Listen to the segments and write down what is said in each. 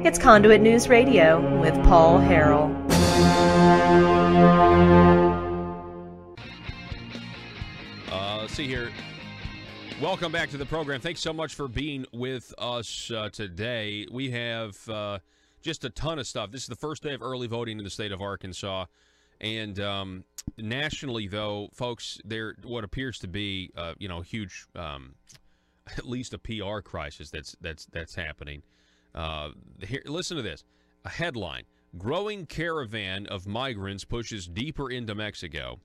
It's Conduit News Radio with Paul Harrell. Let's see here. Welcome back to the program. Thanks so much for being with us today. We have just a ton of stuff. This is the first day of early voting in the state of Arkansas. And nationally, though, folks, there what appears to be, huge, at least a PR crisis that's happening. Here, listen to this. A headline: Growing caravan of migrants pushes deeper into Mexico.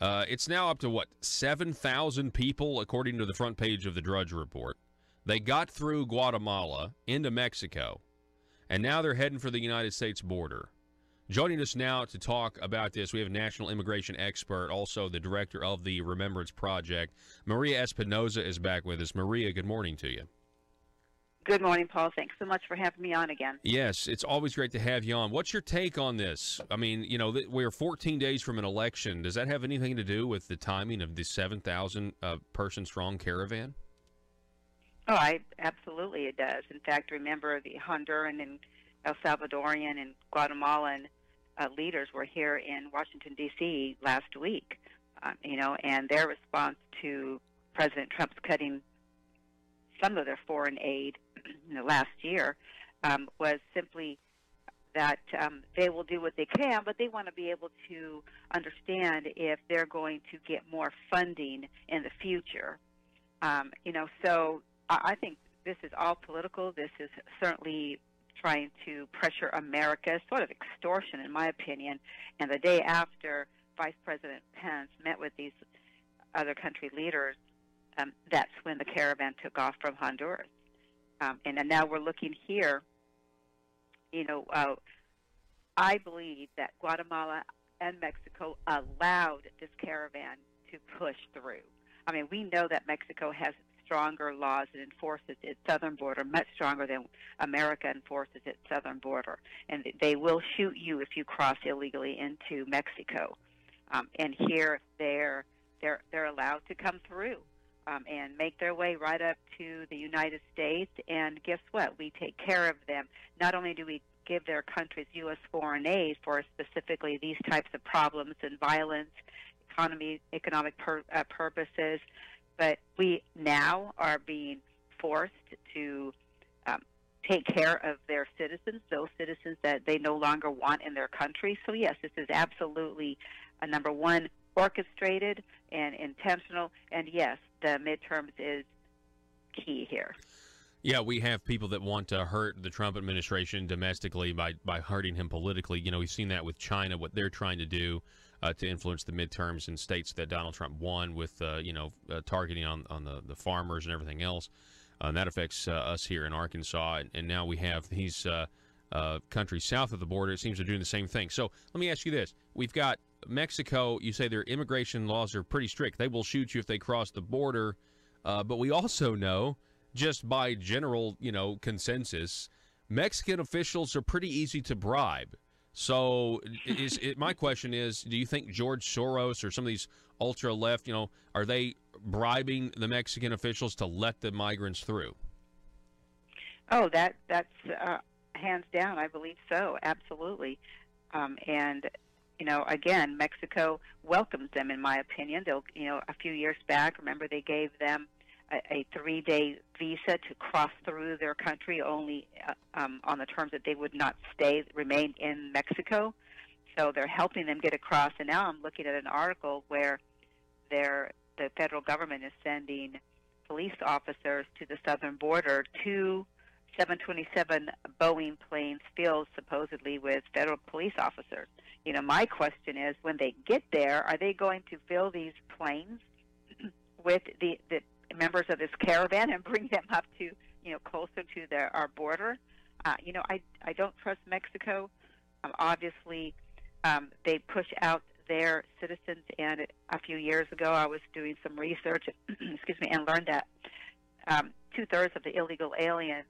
It's now up to, 7,000 people, according to the front page of the Drudge Report. They got through Guatemala into Mexico, and now they're heading for the United States border. Joining us now to talk about this, we have a national immigration expert, also the director of the Remembrance Project. Maria Espinoza is back with us. Maria, good morning to you. Good morning, Paul. Thanks so much for having me on again. Yes, it's always great to have you on. What's your take on this? I mean, we're 14 days from an election. Does that have anything to do with the timing of the 7,000 person strong caravan? Oh, absolutely it does. In fact, remember the Honduran and El Salvadorian and Guatemalan leaders were here in Washington, D.C. last week, and their response to President Trump's cutting some of their foreign aid last year was simply that they will do what they can, but they want to be able to understand if they're going to get more funding in the future. So I think this is all political. This is certainly trying to pressure America, sort of extortion, in my opinion. And the day after Vice President Pence met with these other country leaders, that's when the caravan took off from Honduras. And now we're looking here. I believe that Guatemala and Mexico allowed this caravan to push through. I mean, we know that Mexico has stronger laws and enforces its southern border, much stronger than America enforces its southern border. And they will shoot you if you cross illegally into Mexico. And here they're allowed to come through and make their way right up to the United States. And guess what? We take care of them. Not only do we give their countries U.S. foreign aid for specifically these types of problems and violence, economic purposes, but we now are being forced to take care of their citizens, those citizens that they no longer want in their country. So, yes, this is absolutely, number one, orchestrated and intentional. And, yes, the midterms is key here. Yeah, we have people that want to hurt the Trump administration domestically by hurting him politically. We've seen that with China, what they're trying to do to influence the midterms in states that Donald Trump won with, targeting on the farmers and everything else. That affects us here in Arkansas. And now we have these countries south of the border. It seems they're doing the same thing. So let me ask you this. We've got Mexico. You say their immigration laws are pretty strict. They will shoot you if they cross the border. But we also know, just by general, consensus, Mexican officials are pretty easy to bribe. So my question is, do you think George Soros or some of these ultra-left, are they bribing the Mexican officials to let the migrants through? Oh, that's hands down, I believe so, absolutely. And, again, Mexico welcomes them, in my opinion. They'll, a few years back, remember they gave them a 3-day visa to cross through their country only on the terms that they would not remain in Mexico. So they're helping them get across. And now I'm looking at an article where the federal government is sending police officers to the southern border, 2 727 Boeing planes filled supposedly with federal police officers. My question is, when they get there, are they going to fill these planes with the members of this caravan and bring them up to, closer to our border? I don't trust Mexico. Obviously, they push out their citizens, and a few years ago I was doing some research, and learned that 2/3 of the illegal aliens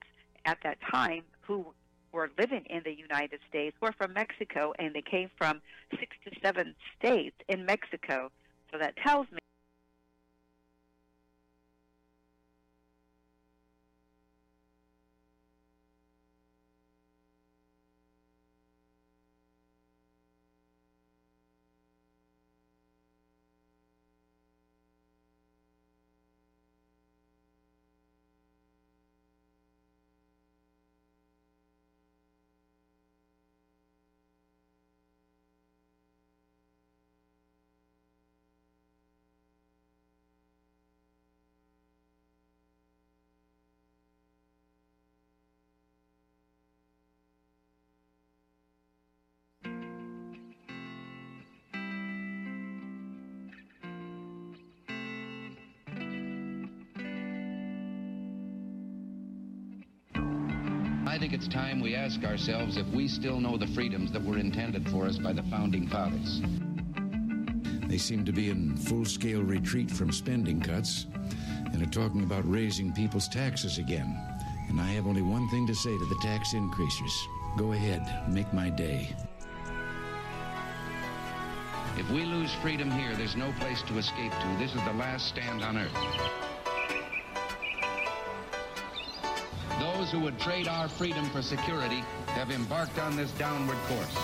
at that time who were living in the United States were from Mexico, and they came from 6 to 7 states in Mexico. So that tells me I think it's time we ask ourselves if we still know the freedoms that were intended for us by the Founding Fathers. They seem to be in full-scale retreat from spending cuts and are talking about raising people's taxes again. And I have only one thing to say to the tax increasers. Go ahead, make my day. If we lose freedom here, there's no place to escape to. This is the last stand on earth. Those who would trade our freedom for security have embarked on this downward course.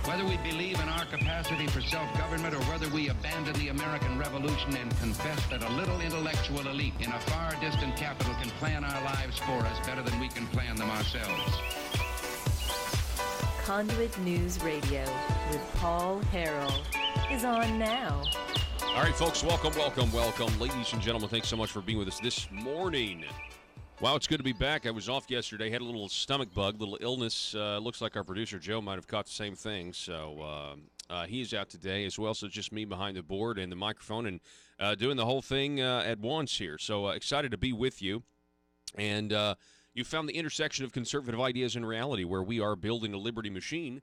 Whether we believe in our capacity for self-government or whether we abandon the American Revolution and confess that a little intellectual elite in a far distant capital can plan our lives for us better than we can plan them ourselves. Conduit News Radio with Paul Harrell is on now. All right, folks, welcome. Ladies and gentlemen, thanks so much for being with us this morning. Wow, it's good to be back. I was off yesterday, had a little stomach bug, little illness. Looks like our producer, Joe, might have caught the same thing. So he's out today as well, so it's just me behind the board and the microphone and doing the whole thing at once here. So excited to be with you. And you found the intersection of conservative ideas and reality where we are building a liberty machine.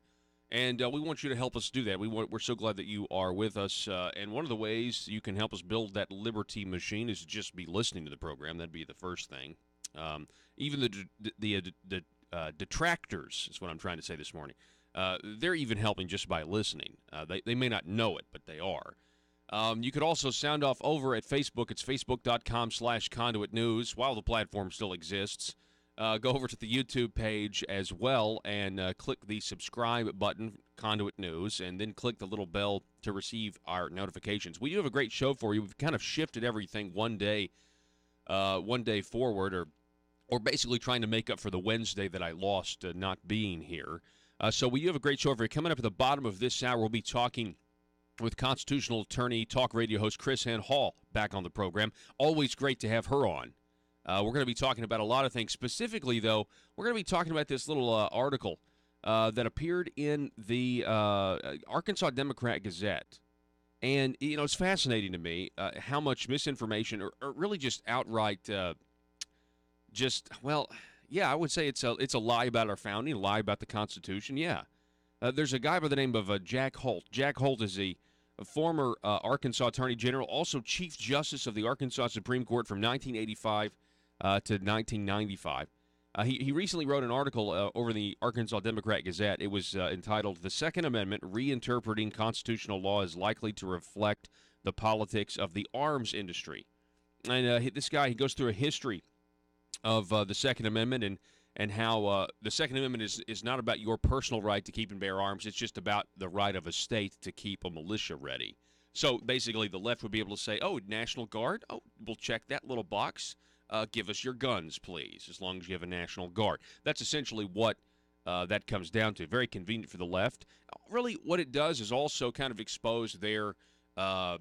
And we want you to help us do that. We're so glad that you are with us. And one of the ways you can help us build that liberty machine is to just be listening to the program. That'd be the first thing. Even the detractors is what I'm trying to say this morning. They're even helping just by listening. They may not know it, but they are. You could also sound off over at Facebook. It's facebook.com/Conduit News. While the platform still exists, go over to the YouTube page as well and click the subscribe button, Conduit News, and then click the little bell to receive our notifications. We do have a great show for you. We've kind of shifted everything one day forward, or basically trying to make up for the Wednesday that I lost not being here. So we have a great show for you. Coming up at the bottom of this hour, we'll be talking with constitutional attorney, talk radio host Chris Hall back on the program. Always great to have her on. We're going to be talking about a lot of things. Specifically, though, we're going to be talking about this little article that appeared in the Arkansas Democrat Gazette. And, you know, it's fascinating to me how much misinformation or really just outright I would say it's a lie about our founding, a lie about the Constitution, yeah. There's a guy by the name of Jack Holt. Jack Holt is a former Arkansas Attorney General, also Chief Justice of the Arkansas Supreme Court from 1985 to 1995. He recently wrote an article over the Arkansas Democrat Gazette. It was entitled, "The Second Amendment, Reinterpreting Constitutional Law is Likely to Reflect the Politics of the Arms Industry." And this guy, he goes through a history of the Second Amendment and how the Second Amendment is not about your personal right to keep and bear arms. It's just about the right of a state to keep a militia ready. So basically the left would be able to say, oh, National Guard, oh, we'll check that little box. Give us your guns, please, as long as you have a National Guard. That's essentially what that comes down to. Very convenient for the left. Really, what it does is also kind of expose their, their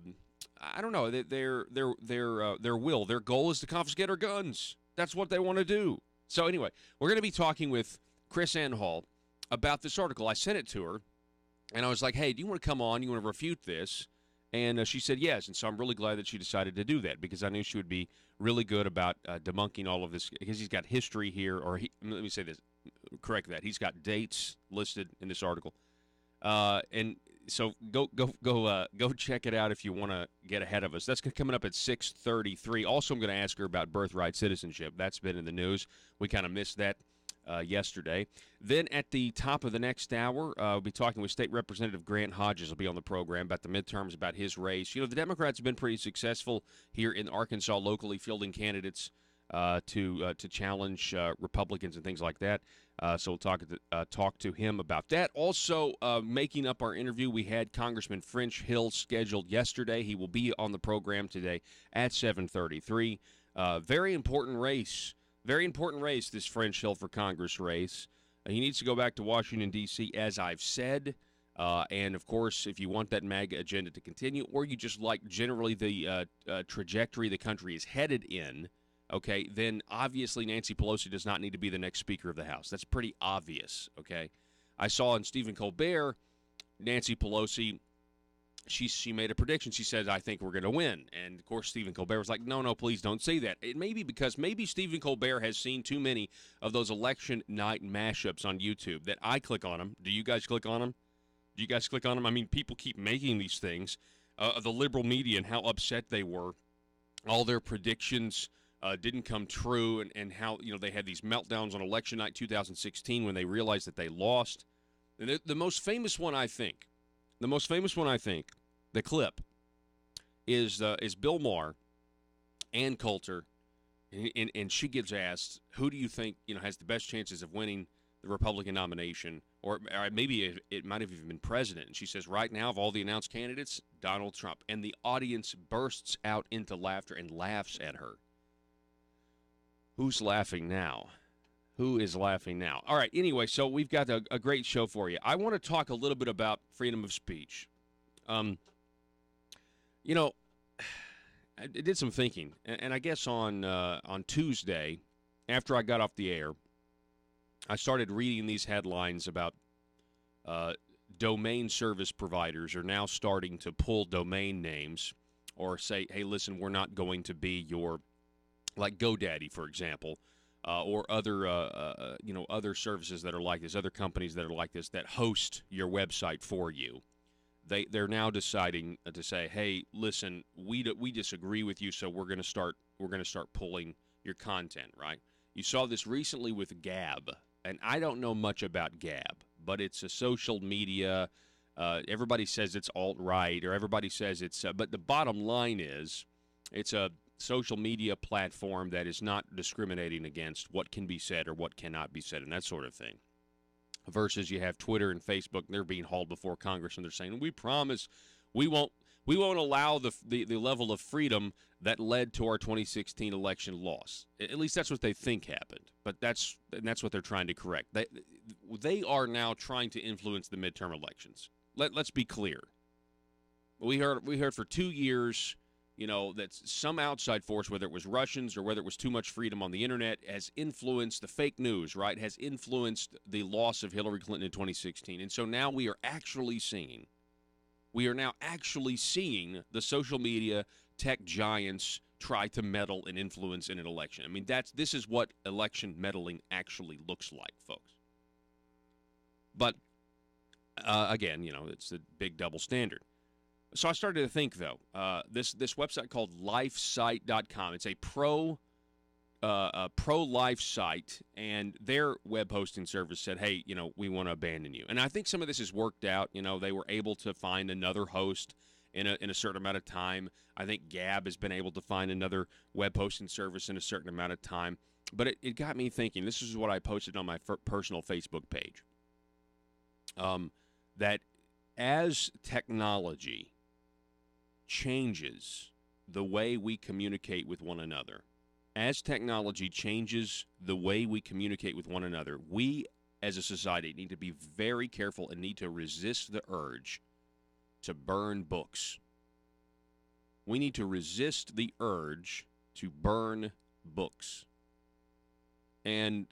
will. Their goal is to confiscate our guns. That's what they want to do. So anyway, we're going to be talking with Chris Hall about this article. I sent it to her, and I was like, hey, do you want to come on? You want to refute this? And she said yes, and so I'm really glad that she decided to do that because I knew she would be really good about debunking all of this because he's got history here, let me say this, correct that. He's got dates listed in this article. And so go check it out if you want to get ahead of us. That's coming up at 6:33. Also, I'm going to ask her about birthright citizenship. That's been in the news. We kind of missed that yesterday. Then at the top of the next hour, we'll be talking with State Representative Grant Hodges. Will be on the program about the midterms, about his race. You know, the Democrats have been pretty successful here in Arkansas locally, fielding candidates to challenge Republicans and things like that. So we'll talk to him about that. Also, making up our interview, we had Congressman French Hill scheduled yesterday. He will be on the program today at 7:33. Very important race. Very important race, this French Hill for Congress race. He needs to go back to Washington, D.C., as I've said. And, of course, if you want that MAGA agenda to continue, or you just like generally the trajectory the country is headed in, okay, then obviously Nancy Pelosi does not need to be the next Speaker of the House. That's pretty obvious, okay? I saw in Stephen Colbert, Nancy Pelosi she made a prediction. She said, I think we're going to win. And, of course, Stephen Colbert was like, no, please don't say that. It may be because maybe Stephen Colbert has seen too many of those election night mashups on YouTube that I click on them. Do you guys click on them? Do you guys click on them? I mean, people keep making these things. The liberal media and how upset they were. All their predictions didn't come true, and how they had these meltdowns on election night 2016 when they realized that they lost. And the most famous one, I think, the clip, is Bill Maher, Ann Coulter, and she gets asked, who do you think has the best chances of winning the Republican nomination, or maybe it might have even been president? And she says, right now, of all the announced candidates, Donald Trump. And the audience bursts out into laughter and laughs at her. Who's laughing now? Who is laughing now? All right, anyway, so we've got a great show for you. I want to talk a little bit about freedom of speech. I did some thinking, and I guess on Tuesday, after I got off the air, I started reading these headlines about domain service providers are now starting to pull domain names or say, hey, listen, we're not going to be your, like GoDaddy, for example, or other other services that are like this, other companies that are like this that host your website for you. They're now deciding to say, hey, listen, we disagree with you, so we're going to start pulling your content, right? You saw this recently with Gab, and I don't know much about Gab, but it's a social media. Everybody says it's alt-right, or everybody says it's. But the bottom line is, it's a social media platform that is not discriminating against what can be said or what cannot be said and that sort of thing. Versus you have Twitter and Facebook, and they're being hauled before Congress, and they're saying, we promise we won't allow the level of freedom that led to our 2016 election loss. At least that's what they think happened. But that's what they're trying to correct. They are now trying to influence the midterm elections. Let's be clear. We heard for 2 years, that some outside force, whether it was Russians or whether it was too much freedom on the internet, has influenced the fake news, right? Has influenced the loss of Hillary Clinton in 2016. And so now we are actually seeing the social media tech giants try to meddle and influence in an election. I mean, this is what election meddling actually looks like, folks. But again, it's a big double standard. So I started to think, though, this website called lifesite.com. It's a pro-life site, and their web hosting service said, hey, we want to abandon you. And I think some of this is worked out. They were able to find another host in a certain amount of time. I think Gab has been able to find another web hosting service in a certain amount of time. But it got me thinking. This is what I posted on my personal Facebook page. That as technology changes the way we communicate with one another, we as a society need to be very careful and need to resist the urge to burn books. We need to resist the urge to burn books. And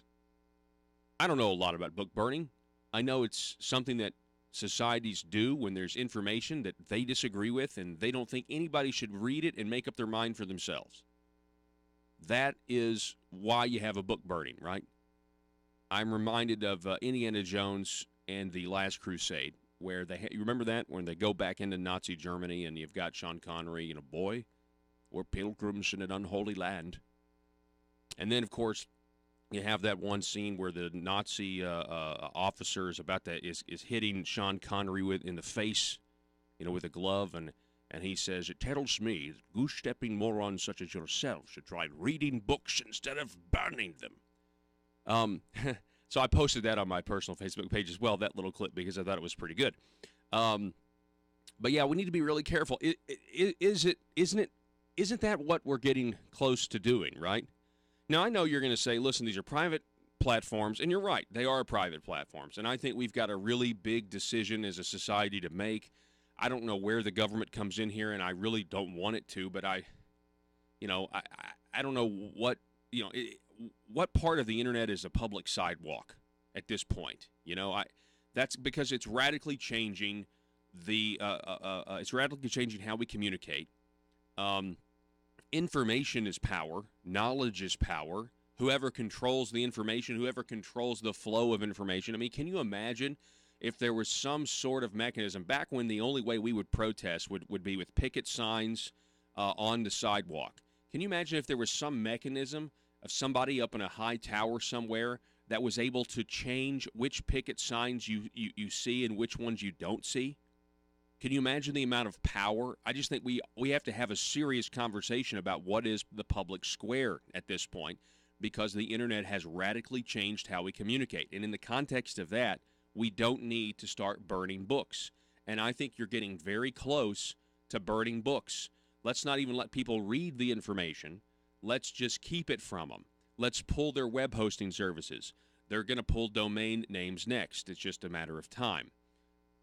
I don't know a lot about book burning. I know it's something that societies do when there's information that they disagree with and they don't think anybody should read it and make up their mind for themselves. That is why you have a book burning, right? I'm reminded of Indiana Jones and the Last Crusade, where you remember that? When they go back into Nazi Germany and you've got Sean Connery, boy, we're pilgrims in an unholy land. And then, of course, you have that one scene where the Nazi officer is hitting Sean Connery in the face, with a glove, and he says, "It tells me that goose-stepping morons such as yourself should try reading books instead of burning them." So I posted that on my personal Facebook page as well, that little clip, because I thought it was pretty good. But yeah, we need to be really careful. Isn't that what we're getting close to doing, right? Now, I know you're going to say, listen, these are private platforms, and you're right, they are private platforms, and I think we've got a really big decision as a society to make. I don't know where the government comes in here, and I really don't want it to, but I don't know what part of the internet is a public sidewalk at this point. That's because it's radically changing It's radically changing how we communicate. Information is power. Knowledge is power. Whoever controls the information, whoever controls the flow of information. I mean, can you imagine if there was some sort of mechanism back when the only way we would protest would be with picket signs on the sidewalk? Can you imagine if there was some mechanism of somebody up in a high tower somewhere that was able to change which picket signs you see and which ones you don't see? Can you imagine the amount of power? I just think we have to have a serious conversation about what is the public square at this point, because the internet has radically changed how we communicate. And in the context of that, we don't need to start burning books. And I think you're getting very close to burning books. Let's not even let people read the information. Let's just keep it from them. Let's pull their web hosting services. They're going to pull domain names next. It's just a matter of time.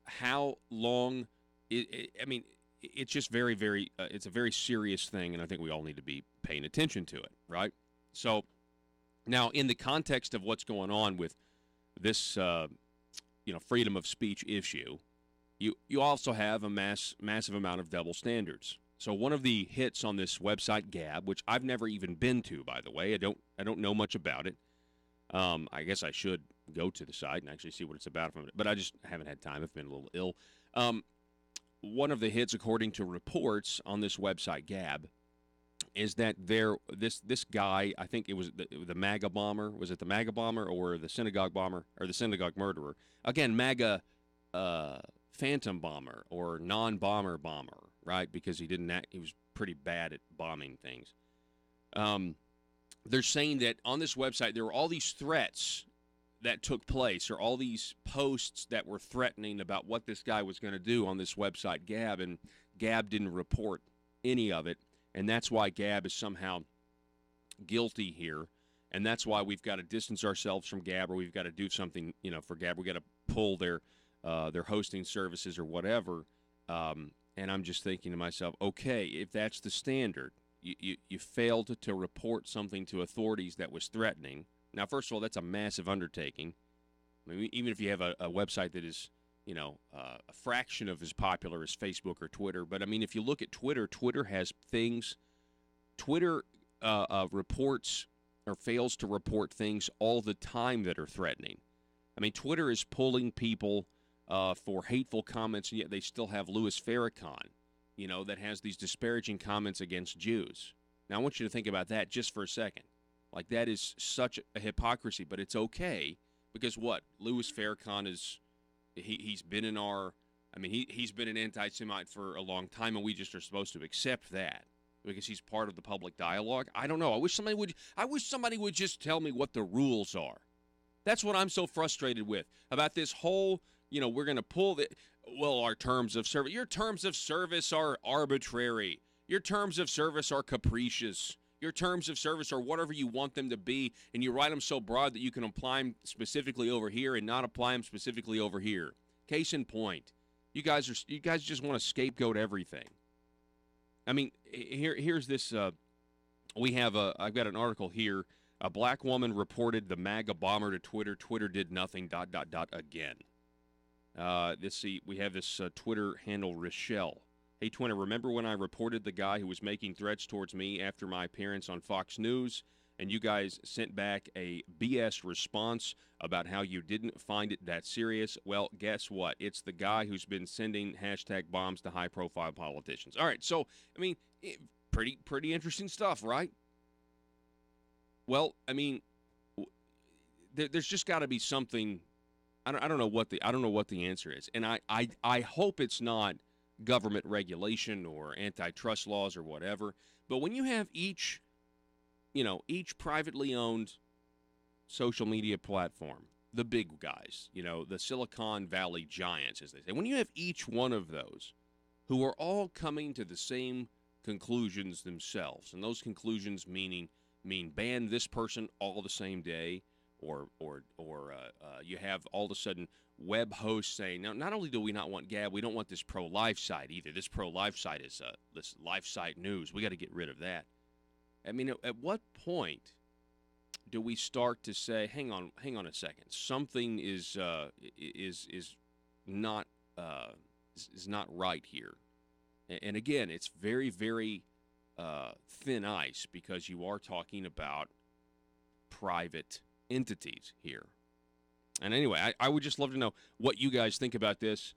How long? It's just very, very, it's a very serious thing, and I think we all need to be paying attention to it, right? So now, in the context of what's going on with this, freedom of speech issue, you also have a massive amount of double standards. So one of the hits on this website, Gab, which I've never even been to, by the way, I don't know much about it. I guess I should go to the site and actually see what it's about, but I just haven't had time. I've been a little ill. One of the hits, according to reports on this website, Gab, is that this guy, I think it was the MAGA bomber. Was it the MAGA bomber or the synagogue bomber or the synagogue murderer? Again, MAGA phantom bomber or non-bomber bomber, right? Because he was pretty bad at bombing things. They're saying that on this website there were all these threats that took place, or all these posts that were threatening about what this guy was going to do on this website, Gab, and Gab didn't report any of it, and that's why Gab is somehow guilty here, and that's why we've got to distance ourselves from Gab, or we've got to do something, for Gab. We've got to pull their hosting services or whatever, and I'm just thinking to myself, okay, if that's the standard, you failed to report something to authorities that was threatening. Now, first of all, that's a massive undertaking. I mean, even if you have a website that is, a fraction of as popular as Facebook or Twitter. But, I mean, if you look at Twitter, Twitter has things. Twitter reports or fails to report things all the time that are threatening. I mean, Twitter is pulling people for hateful comments, and yet they still have Louis Farrakhan, that has these disparaging comments against Jews. Now, I want you to think about that just for a second. Like, that is such a hypocrisy, but it's okay because what? Louis Farrakhan he's been in he's been an anti-Semite for a long time, and we just are supposed to accept that because he's part of the public dialogue. I don't know. I wish somebody would just tell me what the rules are. That's what I'm so frustrated with about this whole, we're going to pull our terms of service. Your terms of service are arbitrary. Your terms of service are capricious. Your terms of service are whatever you want them to be, and you write them so broad that you can apply them specifically over here and not apply them specifically over here. Case in point, you guys just want to scapegoat everything. I mean, here's this. I've got an article here. A black woman reported the MAGA bomber to Twitter. Twitter did nothing. ... again. Let's see. We have this Twitter handle, Rochelle. Hey, Twitter, remember when I reported the guy who was making threats towards me after my appearance on Fox News, and you guys sent back a BS response about how you didn't find it that serious? Well, guess what? It's the guy who's been sending hashtag bombs to high-profile politicians. All right, so, I mean, pretty interesting stuff, right? Well, I mean, there's just got to be something. I don't know what the answer is, and I hope it's not government regulation or antitrust laws or whatever. But when you have each privately owned social media platform, the big guys, the Silicon Valley giants, as they say, when you have each one of those who are all coming to the same conclusions themselves, and those conclusions mean ban this person all the same day, or you have all of a sudden web hosts saying, now, not only do we not want Gab, we don't want this pro-life site either. This pro-life site is this life site news. We got to get rid of that. I mean, at what point do we start to say, hang on a second, something is not is not right here. And again, it's very, very thin ice because you are talking about private entities here. And anyway, I would just love to know what you guys think about this.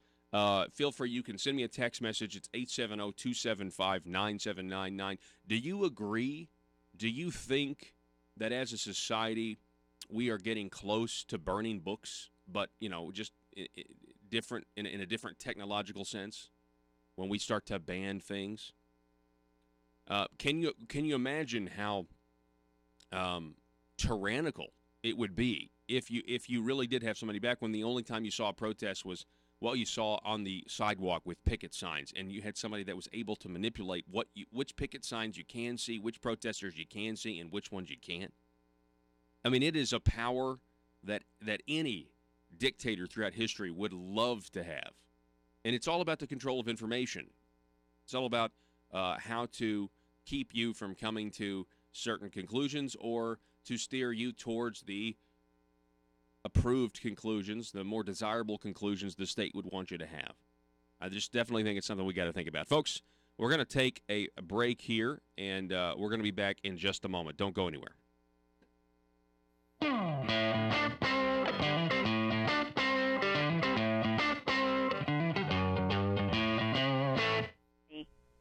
Feel free, you can send me a text message. It's 870-275-9799. Do you agree? Do you think that as a society we are getting close to burning books, but, just different in a different technological sense when we start to ban things? Can you imagine how tyrannical it would be if you really did have somebody back when the only time you saw a protest was you saw on the sidewalk with picket signs, and you had somebody that was able to manipulate which picket signs you can see, which protesters you can see, and which ones you can't? I mean, it is a power that any dictator throughout history would love to have. And it's all about the control of information. It's all about how to keep you from coming to certain conclusions or to steer you towards the approved conclusions, the more desirable conclusions the state would want you to have. I just definitely think it's something we got to think about. Folks, we're going to take a break here, and we're going to be back in just a moment. Don't go anywhere.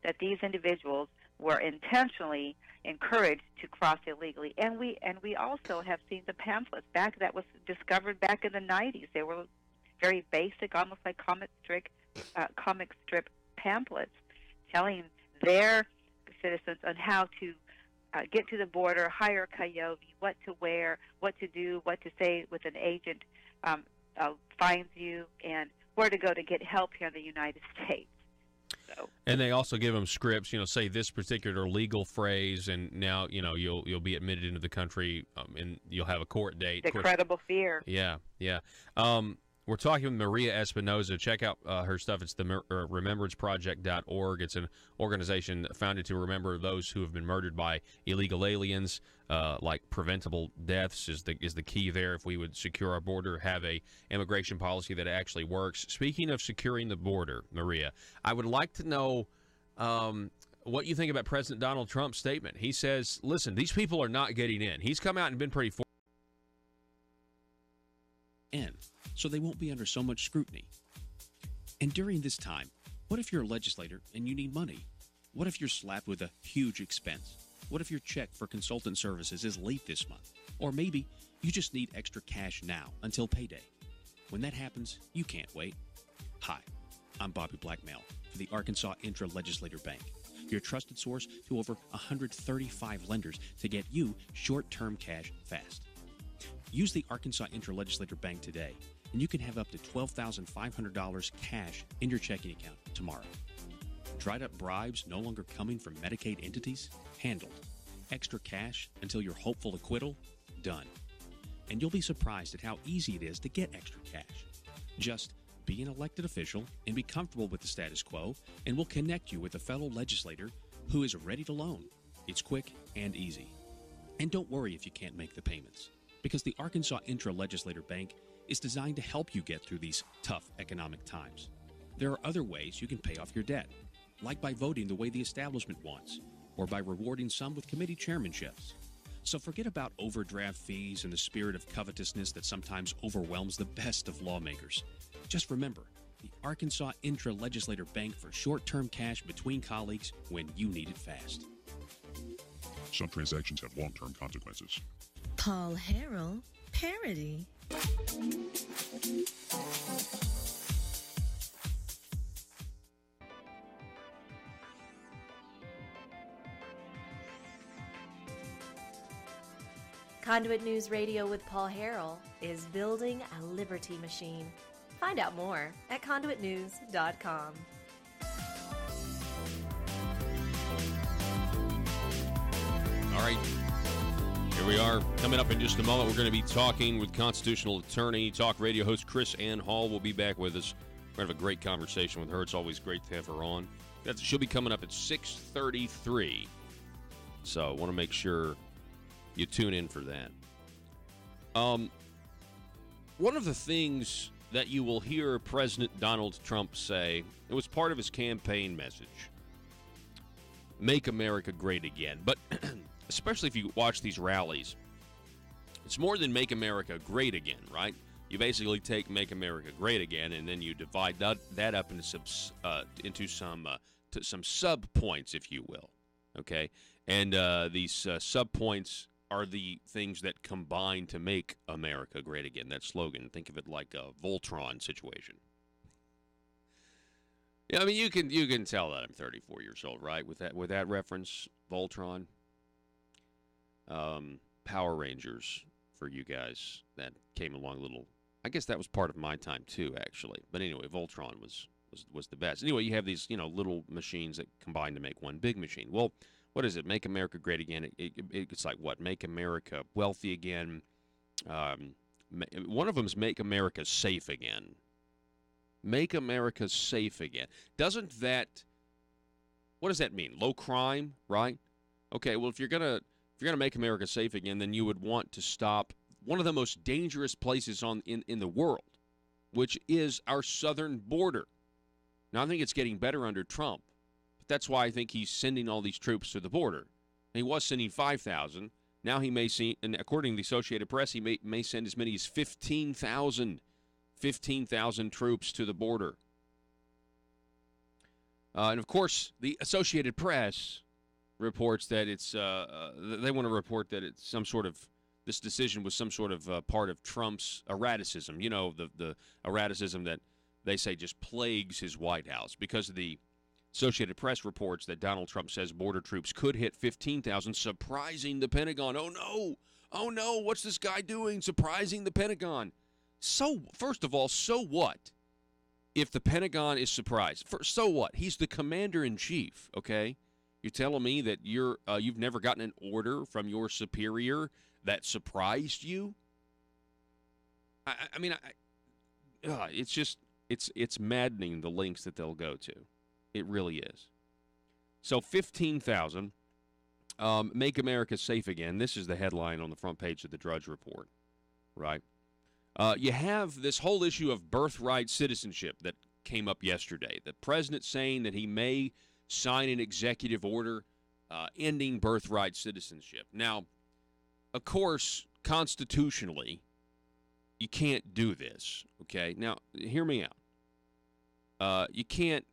That these individuals were intentionally encouraged to cross illegally, and we also have seen the pamphlets that was discovered back in the 90s. They were very basic, almost like comic strip pamphlets, telling their citizens on how to get to the border, hire a coyote, what to wear, what to do, what to say with an agent finds you, and where to go to get help here in the United States. And they also give them scripts, say this particular legal phrase, and now, you'll be admitted into the country, and you'll have a court date. The credible fear. Yeah. We're talking with Maria Espinoza. Check out her stuff. It's the remembranceproject.org. It's an organization founded to remember those who have been murdered by illegal aliens. Like preventable deaths is the key there. If we would secure our border, have a immigration policy that actually works. Speaking of securing the border, Maria, I would like to know what you think about President Donald Trump's statement. He says, listen, these people are not getting in. He's come out and been pretty so they won't be under so much scrutiny. And during this time, what if you're a legislator and you need money? What if you're slapped with a huge expense? What if your check for consultant services is late this month? Or maybe you just need extra cash now until payday. When that happens, you can't wait. Hi, I'm Bobby Blackmail for the Arkansas Intra-Legislator Bank, your trusted source to over 135 lenders to get you short-term cash fast. Use the Arkansas Intra-Legislator Bank today, and you can have up to $12,500 cash in your checking account tomorrow. Dried up bribes no longer coming from Medicaid entities? Handled. Extra cash until your hopeful acquittal? Done. And you'll be surprised at how easy it is to get extra cash. Just be an elected official and be comfortable with the status quo, and we'll connect you with a fellow legislator who is ready to loan. It's quick and easy. And don't worry if you can't make the payments, because the Arkansas Intra-Legislator Bank is designed to help you get through these tough economic times. There are other ways you can pay off your debt, like by voting the way the establishment wants, or by rewarding some with committee chairmanships. So forget about overdraft fees and the spirit of covetousness that sometimes overwhelms the best of lawmakers. Just remember, the Arkansas Intra-Legislator Bank for short-term cash between colleagues when you need it fast. Some transactions have long-term consequences. Paul Harrell, parody. Conduit News Radio with Paul Harrell is building a liberty machine. Find out more at conduitnews.com. All right. Here we are. Coming up in just a moment, we're going to be talking with constitutional attorney, talk radio host Chris Ann Hall will be back with us. We're going to have a great conversation with her. It's always great to have her on. She'll be coming up at 6:33. So I want to make sure you tune in for that. One of the things that you will hear President Donald Trump say. It was part of his campaign message. Make America great again. But especially if you watch these rallies, it's more than make America great again, right? You basically take Make America Great Again, and then you divide that up into some sub-points, if you will, okay? And these sub-points are the things that combine to make America great again. That slogan, think of it like a Voltron situation. Yeah, I mean, you can tell that I'm 34 years old, right? With that reference, Voltron, Power Rangers for you guys that came along a little. I guess that was part of my time too, actually. But anyway, Voltron was the best. Anyway, you have these little machines that combine to make one big machine. Well, what is it? Make America Great Again. It's like what? Make America wealthy again. One of them is Make America Safe Again. Make America safe again. Doesn't that? What does that mean? Low crime, right? Okay. Well, if you're gonna make America safe again, then you would want to stop one of the most dangerous places in the world, which is our southern border. Now, I think it's getting better under Trump. That's why I think he's sending all these troops to the border. He was sending 5,000. Now he may see, and according to the Associated Press, he may send as many as 15,000 troops to the border. And, of course, the Associated Press reports that it's they want to report that it's this decision was some sort of part of Trump's erraticism. You know, the erraticism that they say just plagues his White House because of the Associated Press reports that Donald Trump says border troops could hit 15,000, surprising the Pentagon. Oh, no, what's this guy doing, surprising the Pentagon? So, first of all, so what if the Pentagon is surprised? So what? He's the commander-in-chief, okay? You're telling me that you've never gotten an order from your superior that surprised you? It's maddening the lengths that they'll go to. It really is. So 15,000, make America safe again. This is the headline on the front page of the Drudge Report, right? You have this whole issue of birthright citizenship that came up yesterday. The president saying that he may sign an executive order ending birthright citizenship. Now, of course, constitutionally, you can't do this, okay? Now, hear me out. You can't.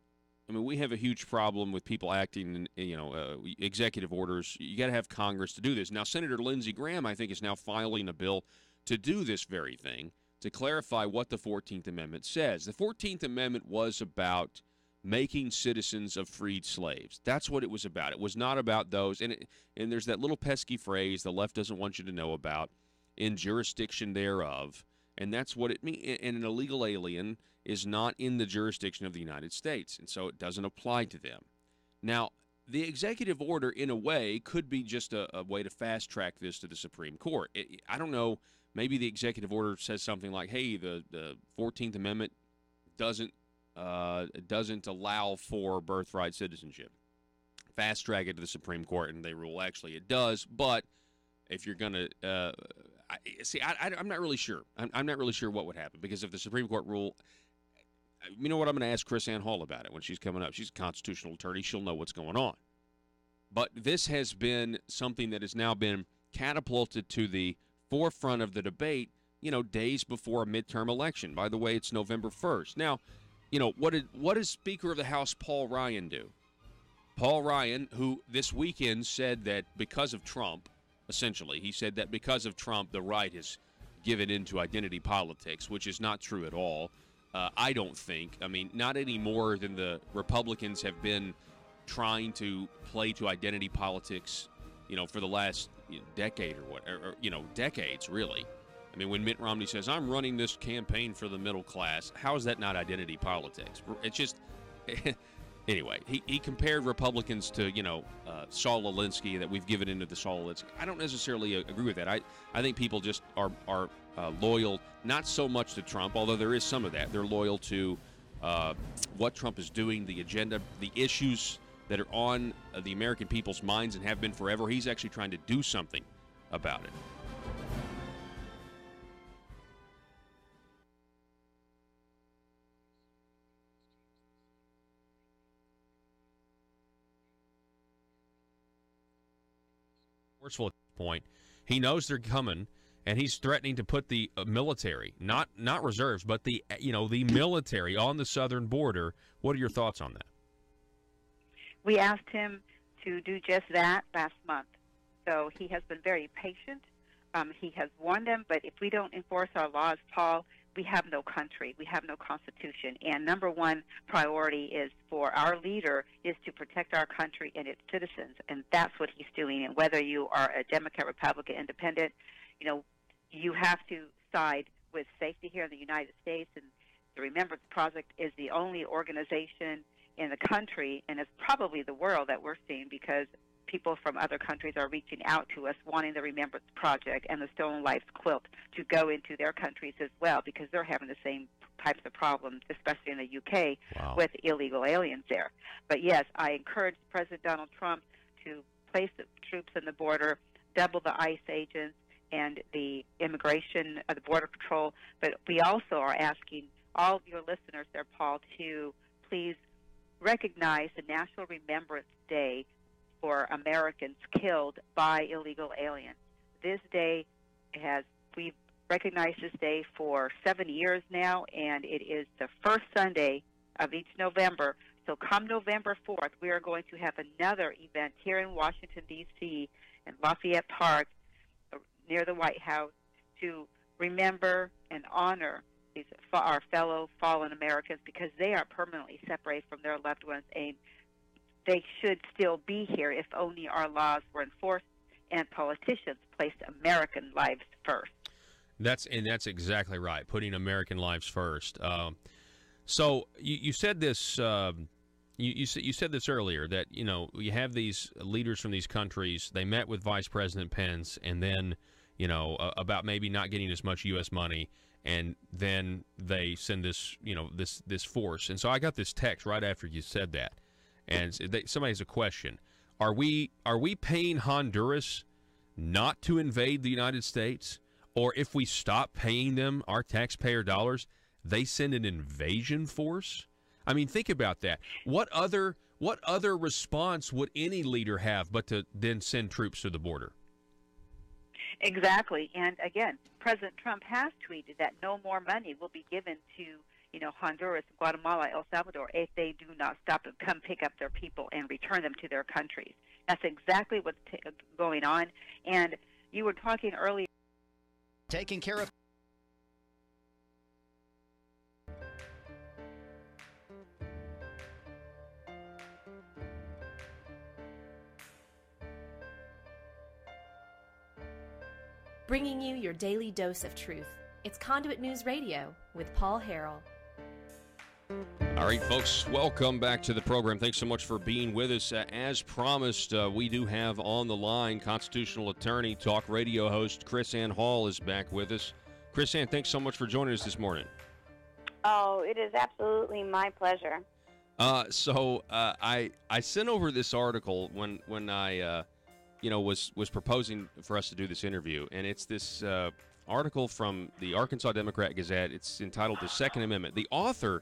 I mean, we have a huge problem with people acting in, executive orders. You got to have Congress to do this. Now, Senator Lindsey Graham, I think, is now filing a bill to do this very thing, to clarify what the 14th Amendment says. The 14th Amendment was about making citizens of freed slaves. That's what it was about. It was not about those. And there's that little pesky phrase the left doesn't want you to know about, in jurisdiction thereof. And that's what it means. And an illegal alien is not in the jurisdiction of the United States, and so it doesn't apply to them. Now, the executive order, in a way, could be just a way to fast-track this to the Supreme Court. I don't know. Maybe the executive order says something like, hey, the 14th Amendment doesn't allow for birthright citizenship. Fast-track it to the Supreme Court, and they rule, actually, it does, but if you're going to I'm not really sure. I'm not really sure what would happen, because if the Supreme Court rule, you know what, I'm going to ask Chris Ann Hall about it when she's coming up. She's a constitutional attorney. She'll know what's going on. But this has been something that has now been catapulted to the forefront of the debate, days before a midterm election. By the way, it's November 1st. Now, what did Speaker of the House Paul Ryan do? Paul Ryan, who this weekend said that because of Trump, essentially, he said that because of Trump, the right has given into identity politics, which is not true at all. I don't think. I mean, not any more than the Republicans have been trying to play to identity politics, for the last decade or what, decades, really. I mean, when Mitt Romney says, I'm running this campaign for the middle class, how is that not identity politics? It's just, anyway, he compared Republicans to, Saul Alinsky, that we've given into the Saul Alinsky. I don't necessarily agree with that. I think people just are loyal, not so much to Trump, although there is some of that. They're loyal to what Trump is doing, the agenda, the issues that are on the American people's minds and have been forever. He's actually trying to do something about it. forceful at this point. He knows they're coming, and he's threatening to put the military, not reserves, but the military on the southern border. What are your thoughts on that? We asked him to do just that last month. So he has been very patient. He has warned them, but if we don't enforce our laws, Paul, we have no country. We have no constitution. And number one priority is for our leader is to protect our country and its citizens. And that's what he's doing. And whether you are a Democrat, Republican, Independent, you have to side with safety here in the United States. And the Remembrance Project is the only organization in the country, and it's probably the world, that we're seeing, because people from other countries are reaching out to us wanting the Remembrance Project and the Stolen Lives Quilt to go into their countries as well, because they're having the same types of problems, especially in the UK, with illegal aliens there. But yes, I encourage President Donald Trump to place the troops on the border, double the ICE agents and the immigration, the Border Patrol. But we also are asking all of your listeners there, Paul, to please recognize the National Remembrance Day for Americans killed by illegal aliens. This day we've recognized this day for 7 years now, and it is the first Sunday of each November. So come November 4th, we are going to have another event here in Washington, D.C., in Lafayette Park, near the White House, to remember and honor our fellow fallen Americans, because they are permanently separated from their loved ones, and they should still be here if only our laws were enforced and politicians placed American lives first. That's exactly right, putting American lives first. So you said this. You said this earlier, that you have these leaders from these countries. They met with Vice President Pence, and then about maybe not getting as much U.S. money. And then they send this, this force. And so I got this text right after you said that, and somebody has a question: Are we paying Honduras not to invade the United States, or if we stop paying them our taxpayer dollars, they send an invasion force? I mean, think about that. What other response would any leader have but to then send troops to the border? Exactly. And again, President Trump has tweeted that no more money will be given to, Honduras, Guatemala, El Salvador, if they do not stop and come pick up their people and return them to their countries. That's exactly what's going on. And you were talking earlier. Taking care of. Bringing you your daily dose of truth. It's Conduit News Radio with Paul Harrell. All right, folks, welcome back to the program. Thanks so much for being with us. As promised, we do have on the line constitutional attorney, talk radio host Chris Ann Hall is back with us. Chris Ann, thanks so much for joining us this morning. Oh, it is absolutely my pleasure. So I sent over this article when I was proposing for us to do this interview, and it's this article from the Arkansas Democrat Gazette. It's entitled "The Second Amendment." The author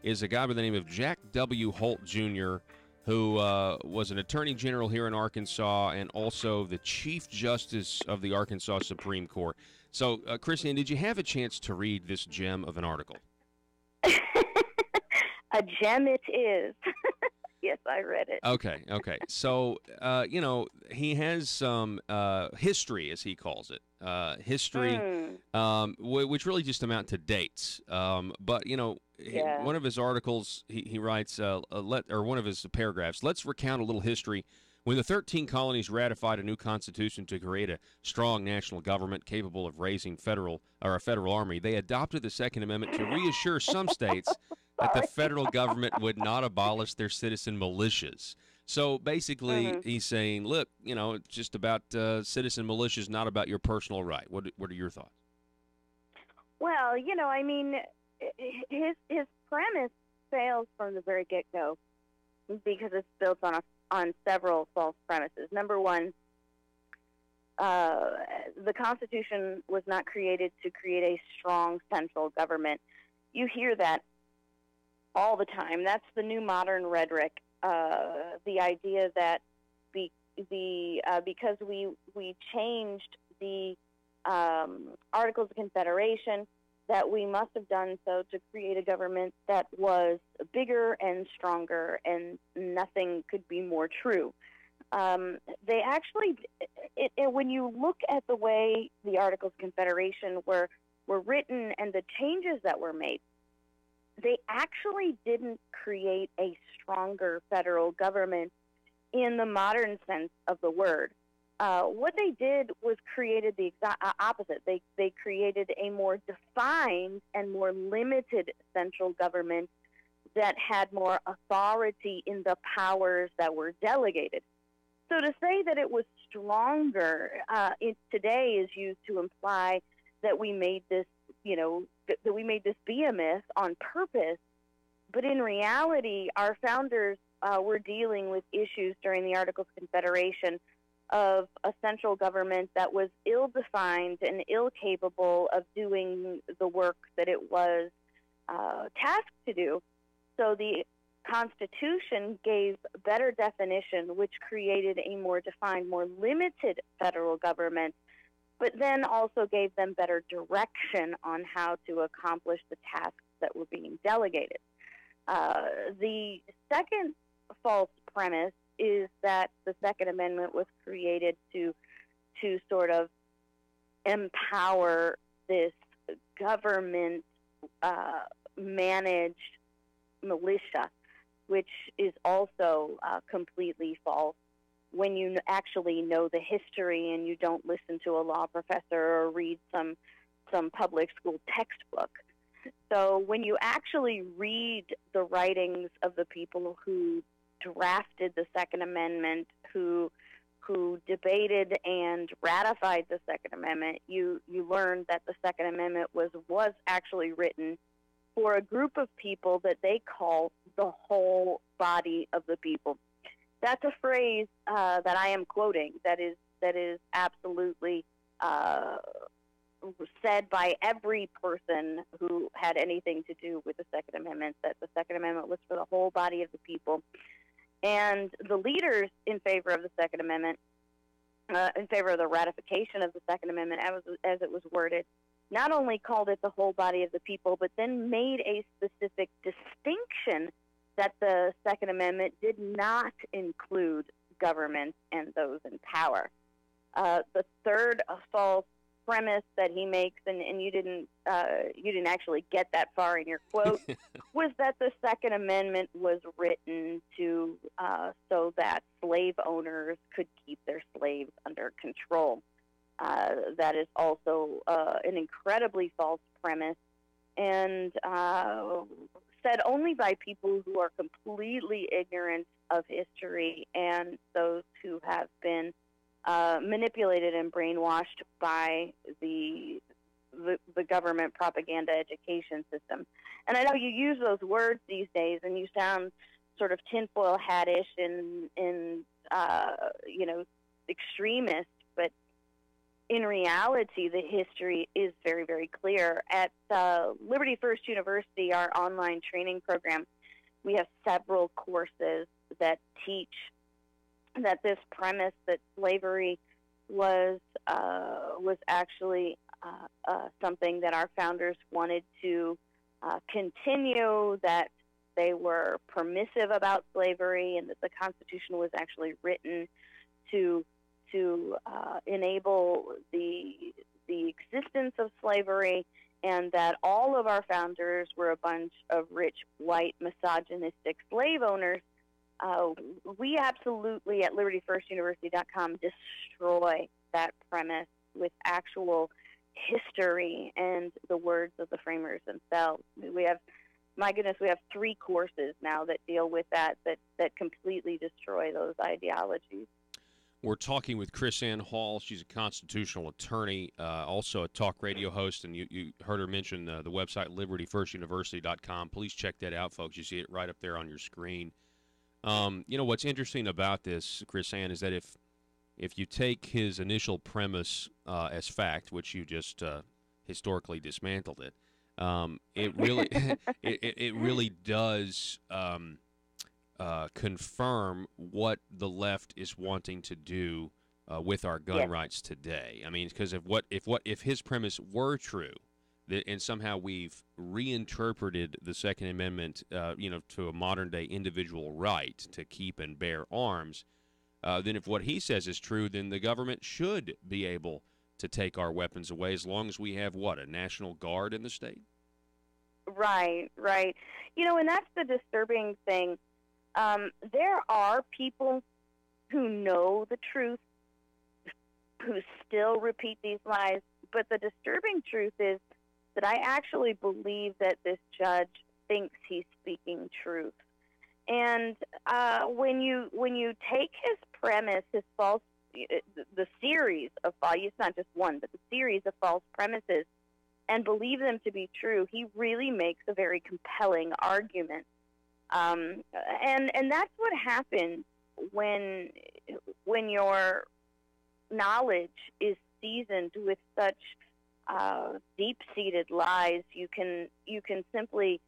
is a guy by the name of Jack W. Holt Jr., who was an attorney general here in Arkansas and also the Chief Justice of the Arkansas Supreme Court. So, Christian, did you have a chance to read this gem of an article? A gem it is. Yes, I read it. Okay. So, he has some history, as he calls it. History, which really just amount to dates. But, one of his articles, he writes, one of his paragraphs, let's recount a little history. When the 13 colonies ratified a new constitution to create a strong national government capable of raising a federal army, they adopted the Second Amendment to reassure some states that the federal government would not abolish their citizen militias. So basically, he's saying, look, it's just about citizen militias, not about your personal right. What are your thoughts? Well, his premise fails from the very get-go because it's built on several false premises. Number one, the Constitution was not created to create a strong central government. You hear that all the time. That's the new modern rhetoric. The idea that because we changed the Articles of Confederation, that we must have done so to create a government that was bigger and stronger, and nothing could be more true. They actually, when you look at the way the Articles of Confederation were written and the changes that were made, they actually didn't create a stronger federal government in the modern sense of the word. What they did was created the exact opposite. They created a more defined and more limited central government that had more authority in the powers that were delegated. So to say that it was stronger today is used to imply that we made this, that we made this be a myth on purpose. But in reality, our founders were dealing with issues during the Articles of Confederation of a central government that was ill-defined and ill-capable of doing the work that it was tasked to do. So the Constitution gave better definition, which created a more defined, more limited federal government, but then also gave them better direction on how to accomplish the tasks that were being delegated. The second false premise is that the Second Amendment was created to sort of empower this government managed militia, which is also completely false when you actually know the history and you don't listen to a law professor or read some public school textbook. So when you actually read the writings of the people who drafted the Second Amendment, who debated and ratified the Second Amendment, you learn that the Second Amendment was actually written for a group of people that they call the whole body of the people. That's a phrase that I am quoting that is absolutely said by every person who had anything to do with the Second Amendment, that the Second Amendment was for the whole body of the people. And the leaders in favor of the Second Amendment, in favor of the ratification of the Second Amendment as it was worded, not only called it the whole body of the people, but then made a specific distinction that the Second Amendment did not include government and those in power. The third false premise that he makes, and you didn't actually get that far in your quote, was that the Second Amendment was written to so that slave owners could keep their slaves under control. That is also an incredibly false premise, and said only by people who are completely ignorant of history and those who have been manipulated and brainwashed by the government propaganda education system. And I know you use those words these days, and you sound sort of tinfoil hattish and extremist, but in reality, the history is very, very clear. At Liberty First University, our online training program, we have several courses that teach that this premise that slavery was actually something that our founders wanted to continue, that they were permissive about slavery, and that the Constitution was actually written to enable the existence of slavery, and that all of our founders were a bunch of rich, white, misogynistic slave owners. We absolutely, at LibertyFirstUniversity.com, destroy that premise with actual history and the words of the framers themselves. We have 3 courses now that deal with that completely destroy those ideologies. We're talking with KrisAnne Hall. She's a constitutional attorney, also a talk radio host, and you heard her mention the website, LibertyFirstUniversity.com. Please check that out, folks. You see it right up there on your screen. What's interesting about this, KrisAnne, is that if you take his initial premise as fact, which you just historically dismantled it, it really it really does confirm what the left is wanting to do with our gun rights today. I mean, because if his premise were true, and somehow we've reinterpreted the Second Amendment, to a modern day individual right to keep and bear arms, then if what he says is true, then the government should be able to take our weapons away as long as we have a National Guard in the state. Right. And that's the disturbing thing. There are people who know the truth, who still repeat these lies, but the disturbing truth is that I actually believe that this judge thinks he's speaking truth. And when you take his premise, his false, the series of it's not just one, but the series of false premises, and believe them to be true, he really makes a very compelling argument. And that's what happens when your knowledge is seasoned with such deep-seated lies. You can simply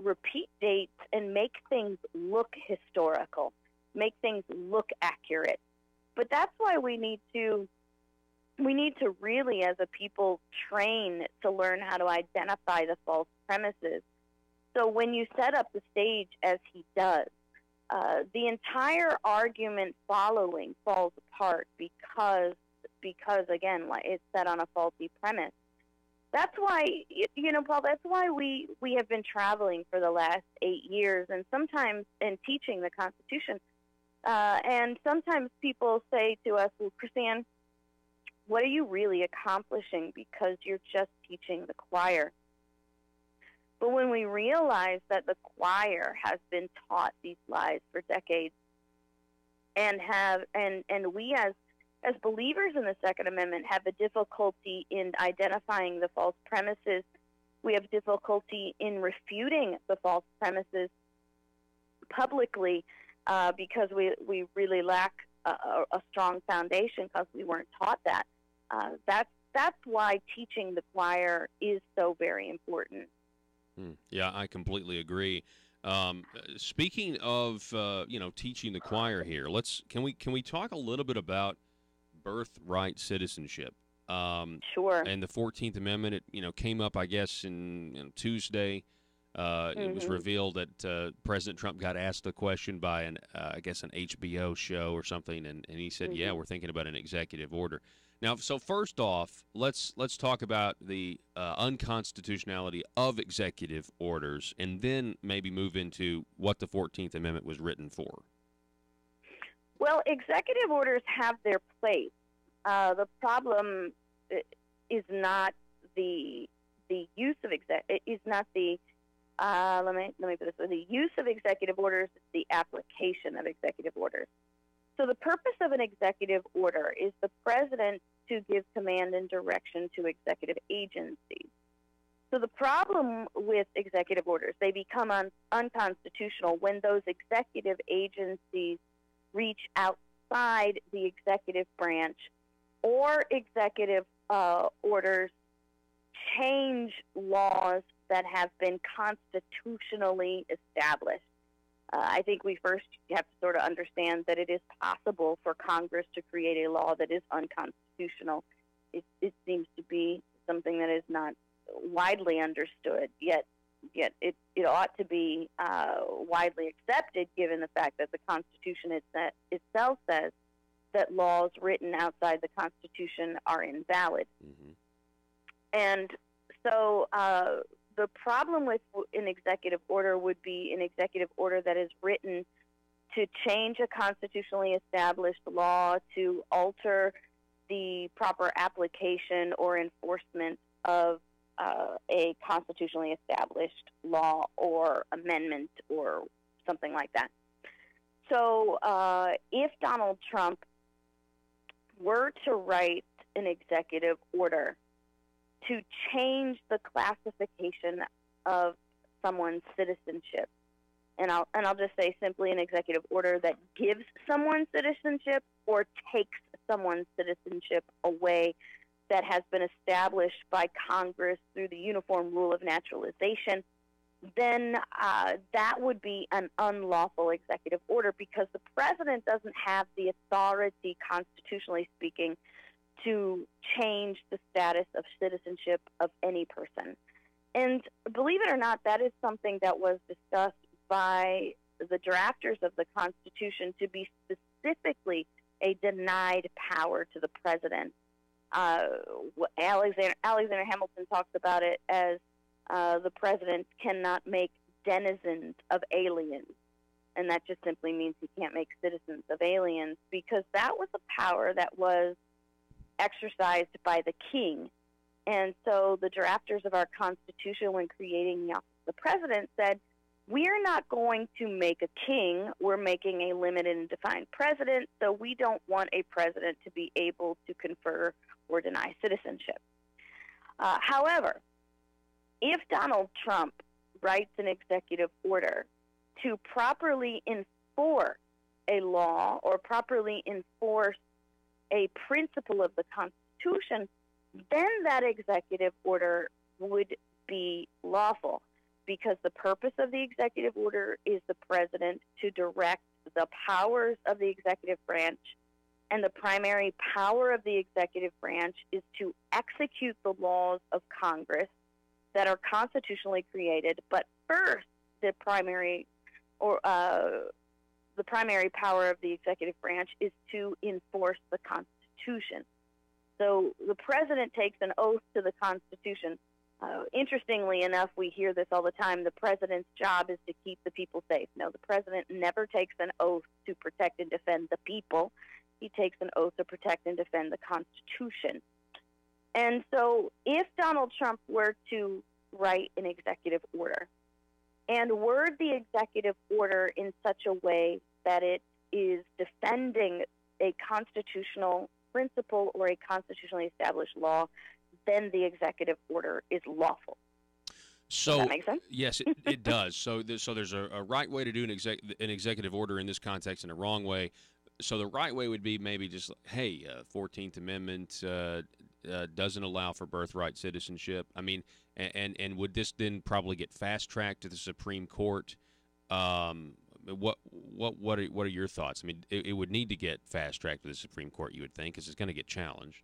repeat dates and make things look historical, make things look accurate. But that's why we need to really, as a people, train to learn how to identify the false premises. So when you set up the stage as he does, the entire argument following falls apart because again, it's set on a faulty premise. That's why, Paul, that's why we have been traveling for the last 8 years and sometimes in teaching the Constitution. And sometimes people say to us, well, Chrisanne, what are you really accomplishing because you're just teaching the choir? But when we realize that the choir has been taught these lies for decades and we as believers in the Second Amendment have a difficulty in identifying the false premises, we have difficulty in refuting the false premises publicly because we really lack a strong foundation because we weren't taught that. That's why teaching the choir is so very important. Yeah, I completely agree. Speaking of teaching the choir here, can we talk a little bit about birthright citizenship? Sure. And the 14th Amendment, it came up, I guess, in Tuesday. It was revealed that President Trump got asked a question by an HBO show or something, and he said, "Yeah, we're thinking about an executive order." Now, so first off, let's talk about the unconstitutionality of executive orders, and then maybe move into what the 14th Amendment was written for. Well, executive orders have their place. The problem is not the use of let me put this way. The use of executive orders is the application of executive orders. So the purpose of an executive order is the president to give command and direction to executive agencies. So the problem with executive orders, they become unconstitutional when those executive agencies reach outside the executive branch, or executive orders change laws that have been constitutionally established. I think we first have to sort of understand that it is possible for Congress to create a law that is unconstitutional. It seems to be something that is not widely understood, yet it ought to be widely accepted, given the fact that the Constitution itself says that laws written outside the Constitution are invalid. And so the problem with an executive order would be an executive order that is written to change a constitutionally established law, to alter the proper application or enforcement of a constitutionally established law or amendment or something like that. So if Donald Trump were to write an executive order to change the classification of someone's citizenship, and I'll just say simply an executive order that gives someone citizenship or takes someone's citizenship away that has been established by Congress through the Uniform Rule of Naturalization, then that would be an unlawful executive order, because the president doesn't have the authority, constitutionally speaking, to change the status of citizenship of any person. And believe it or not, that is something that was discussed by the drafters of the Constitution to be specifically a denied power to the president. Alexander Hamilton talks about it as the president cannot make denizens of aliens. And that just simply means he can't make citizens of aliens, because that was a power that was exercised by the king. And so the drafters of our Constitution, when creating the president, said, we're not going to make a king, we're making a limited and defined president, so we don't want a president to be able to confer or deny citizenship. However, if Donald Trump writes an executive order to properly enforce a law or properly enforce a principle of the Constitution, then that executive order would be lawful, because the purpose of the executive order is the president to direct the powers of the executive branch, and the primary power of the executive branch is to execute the laws of Congress that are constitutionally created. But first, the primary power of the executive branch is to enforce the Constitution. So the president takes an oath to the Constitution. Interestingly enough, we hear this all the time, the president's job is to keep the people safe. No, the president never takes an oath to protect and defend the people. He takes an oath to protect and defend the Constitution. And so if Donald Trump were to write an executive order and word the executive order in such a way that it is defending a constitutional principle or a constitutionally established law, then the executive order is lawful. So, does that make sense? Yes, it does. So there's a right way to do an executive order in this context and a wrong way. So the right way would be maybe just, hey, 14th Amendment doesn't allow for birthright citizenship. I mean, and would this then probably get fast-tracked to the Supreme Court? What are your thoughts? I mean, it would need to get fast-tracked to the Supreme Court, you would think, because it's going to get challenged.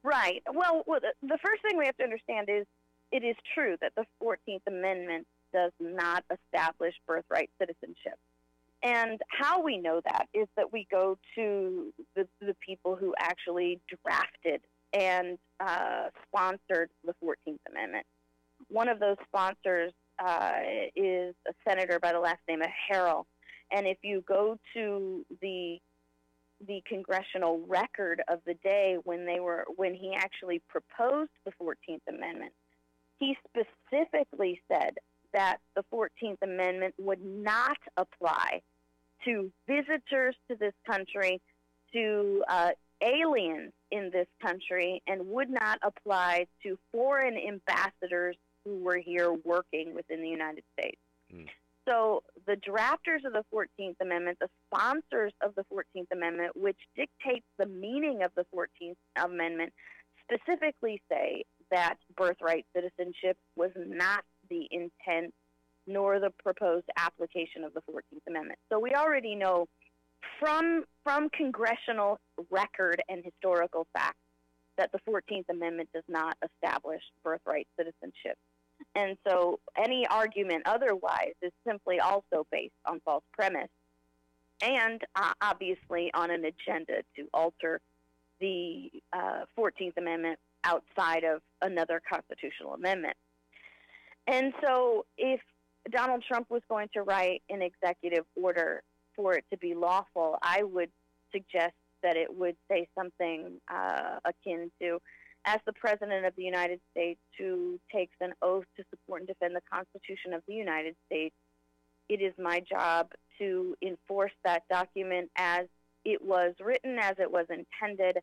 Right. Well, the first thing we have to understand is it is true that the 14th Amendment does not establish birthright citizenship. And how we know that is that we go to the people who actually drafted and sponsored the 14th Amendment. One of those sponsors is a senator by the last name of Harrell. And if you go to the congressional record of the day when he actually proposed the 14th Amendment, he specifically said that the 14th Amendment would not apply to visitors to this country, to aliens in this country, and would not apply to foreign ambassadors who were here working within the United States. So the drafters of the 14th Amendment, the sponsors of the 14th Amendment, which dictates the meaning of the 14th Amendment, specifically say that birthright citizenship was not the intent nor the proposed application of the 14th Amendment. So we already know from congressional record and historical facts that the 14th Amendment does not establish birthright citizenship. And so any argument otherwise is simply also based on false premise and obviously on an agenda to alter the 14th Amendment outside of another constitutional amendment. And so if Donald Trump was going to write an executive order for it to be lawful, I would suggest that it would say something akin to, as the President of the United States who takes an oath to support and defend the Constitution of the United States, it is my job to enforce that document as it was written, as it was intended.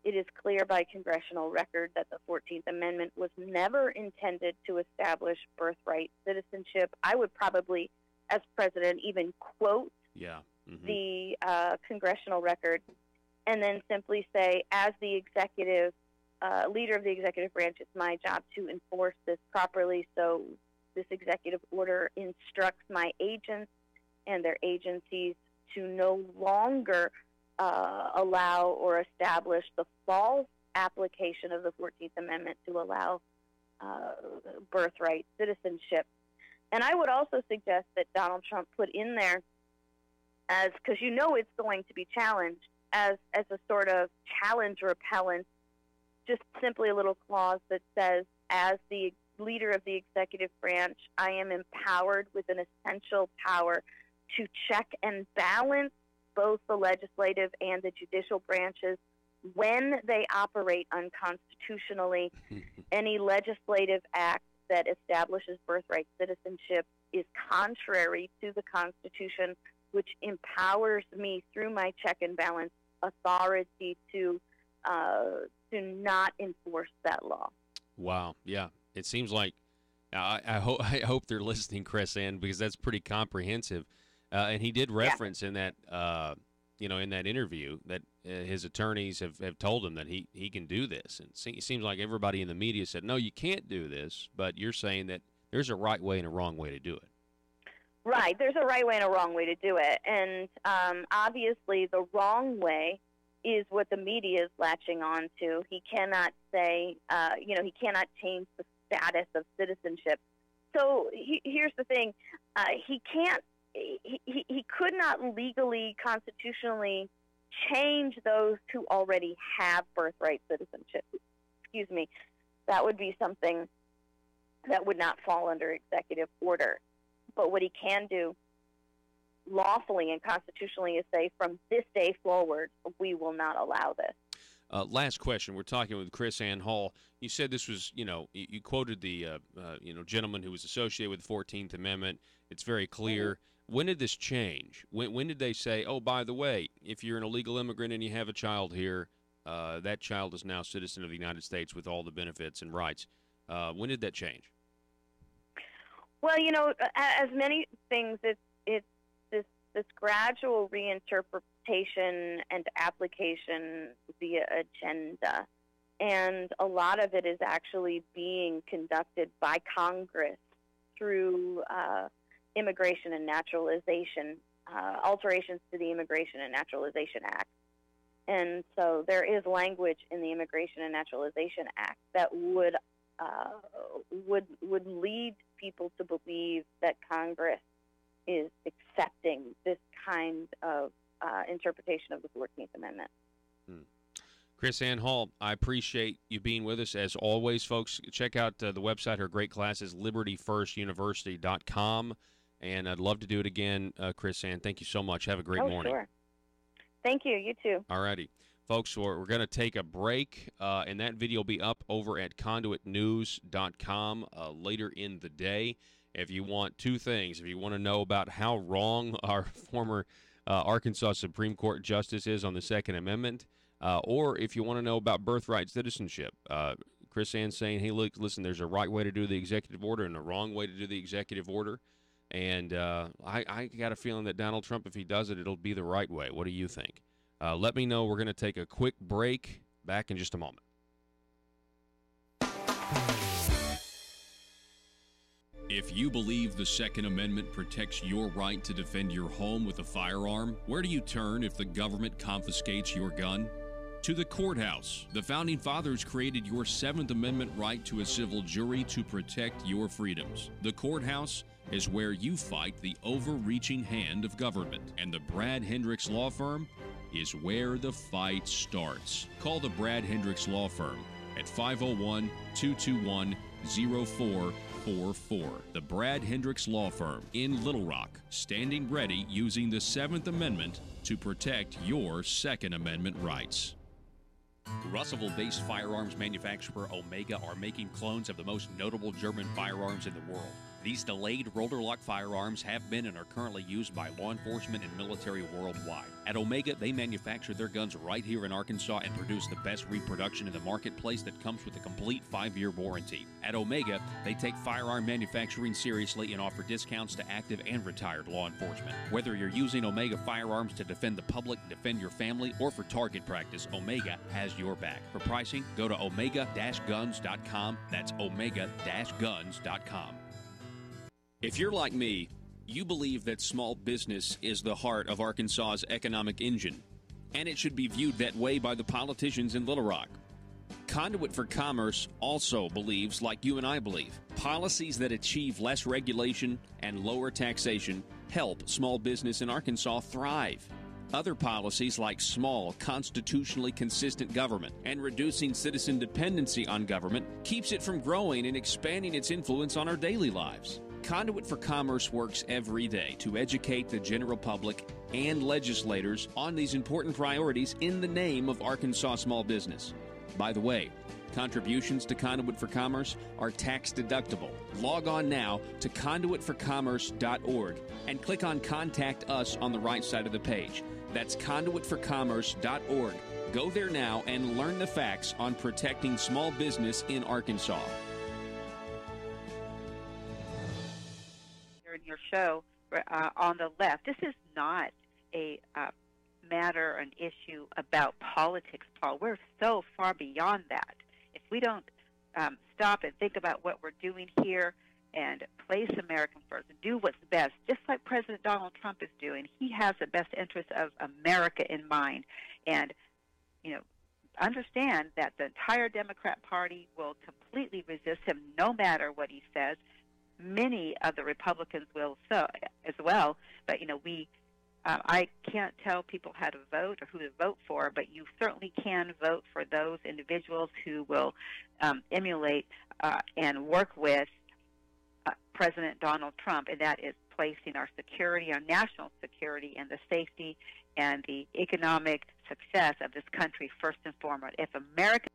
It is clear by congressional record that the 14th Amendment was never intended to establish birthright citizenship. I would probably, as president, even quote the congressional record and then simply say, as the executive leader of the executive branch, it's my job to enforce this properly. So this executive order instructs my agents and their agencies to no longer allow or establish the false application of the 14th Amendment to allow birthright citizenship. And I would also suggest that Donald Trump put in there, as because it's going to be challenged, as a sort of challenge repellent, just simply a little clause that says, as the leader of the executive branch, I am empowered with an essential power to check and balance both the legislative and the judicial branches when they operate unconstitutionally. Any legislative act that establishes birthright citizenship is contrary to the Constitution, which empowers me through my check and balance authority to not enforce that law. Wow. Yeah. It seems like I hope they're listening, Chris Ann, because that's pretty comprehensive. And he did reference in that in that interview that his attorneys have told him that he can do this. And it seems like everybody in the media said, no, you can't do this. But you're saying that there's a right way and a wrong way to do it. Right. There's a right way and a wrong way to do it. And obviously the wrong way is what the media is latching on to. He cannot say, he cannot change the status of citizenship. So here's the thing. He can't. He could not legally, constitutionally change those who already have birthright citizenship. Excuse me. That would be something that would not fall under executive order. But what he can do lawfully and constitutionally is say, from this day forward, we will not allow this. Last question. We're talking with Chris Ann Hall. You said this was, you quoted the, gentleman who was associated with the 14th Amendment. It's very clear. Mm-hmm. When did this change? When did they say, oh, by the way, if you're an illegal immigrant and you have a child here, that child is now a citizen of the United States with all the benefits and rights? When did that change? Well, as many things, it's this gradual reinterpretation and application via agenda. And a lot of it is actually being conducted by Congress through immigration and naturalization, alterations to the Immigration and Naturalization Act. And so there is language in the Immigration and Naturalization Act that would lead people to believe that Congress is accepting this kind of interpretation of the 14th Amendment. Chris Ann Hall, I appreciate you being with us. As always, folks, check out the website. Her great classes, libertyfirstuniversity.com. And I'd love to do it again, Chris Ann. Thank you so much. Have a great morning. Sure. Thank you. You too. All righty. Folks, we're going to take a break, and that video will be up over at conduitnews.com later in the day. If you want two things, if you want to know about how wrong our former Arkansas Supreme Court justice is on the Second Amendment, or if you want to know about birthright citizenship, Chris Ann's saying, hey, look, listen, there's a right way to do the executive order and a wrong way to do the executive order. And I got a feeling that Donald Trump, if he does it, it'll be the right way. What do you think? Let me know. We're going to take a quick break. Back in just a moment. If you believe the Second Amendment protects your right to defend your home with a firearm, where do you turn if the government confiscates your gun? To the courthouse. The Founding Fathers created your Seventh Amendment right to a civil jury to protect your freedoms. The courthouse is where you fight the overreaching hand of government. And the Brad Hendricks Law Firm is where the fight starts. Call the Brad Hendricks Law Firm at 501-221-0444. The Brad Hendricks Law Firm in Little Rock, standing ready using the Seventh Amendment to protect your Second Amendment rights. Russellville-based firearms manufacturer Omega are making clones of the most notable German firearms in the world. These delayed rotor-lock firearms have been and are currently used by law enforcement and military worldwide. At Omega, they manufacture their guns right here in Arkansas and produce the best reproduction in the marketplace that comes with a complete 5-year warranty. At Omega, they take firearm manufacturing seriously and offer discounts to active and retired law enforcement. Whether you're using Omega firearms to defend the public, defend your family, or for target practice, Omega has your back. For pricing, go to omega-guns.com. That's omega-guns.com. If you're like me, you believe that small business is the heart of Arkansas's economic engine, and it should be viewed that way by the politicians in Little Rock. Conduit for Commerce also believes, like you and I believe, policies that achieve less regulation and lower taxation help small business in Arkansas thrive. Other policies like small, constitutionally consistent government and reducing citizen dependency on government keeps it from growing and expanding its influence on our daily lives. Conduit for Commerce works every day to educate the general public and legislators on these important priorities in the name of Arkansas small business. By the way, contributions to Conduit for Commerce are tax deductible. Log on now to conduitforcommerce.org and click on Contact Us on the right side of the page. That's conduitforcommerce.org. Go there now and learn the facts on protecting small business in Arkansas. In your show on the left, this is not a matter, an issue about politics, Paul. We're so far beyond that. If we don't stop and think about what we're doing here and place American first and do what's best, just like President Donald Trump is doing, he has the best interest of America in mind. And, understand that the entire Democrat Party will completely resist him no matter what he says. Many of the Republicans will so as well, but I can't tell people how to vote or who to vote for, but you certainly can vote for those individuals who will emulate and work with President Donald Trump, and that is placing our security, our national security, and the safety and the economic success of this country first and foremost. If America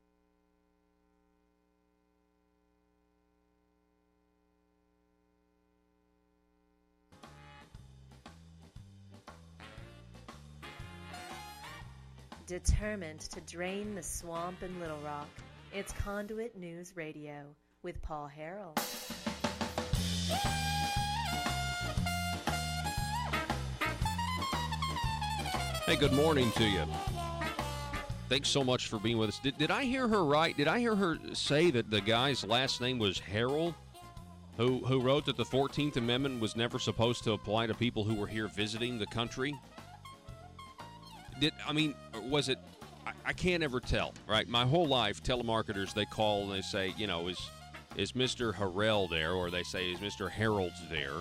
Determined to drain the swamp in Little Rock, it's Conduit News Radio with Paul Harrell. Hey, good morning to you. Thanks so much for being with us. Did I hear her right? Did I hear her say that the guy's last name was Harrell, who wrote that the 14th Amendment was never supposed to apply to people who were here visiting the country? Was it? I can't ever tell, right? My whole life, telemarketers, they call and they say, is Mr. Harrell there? Or they say, is Mr. Harold there?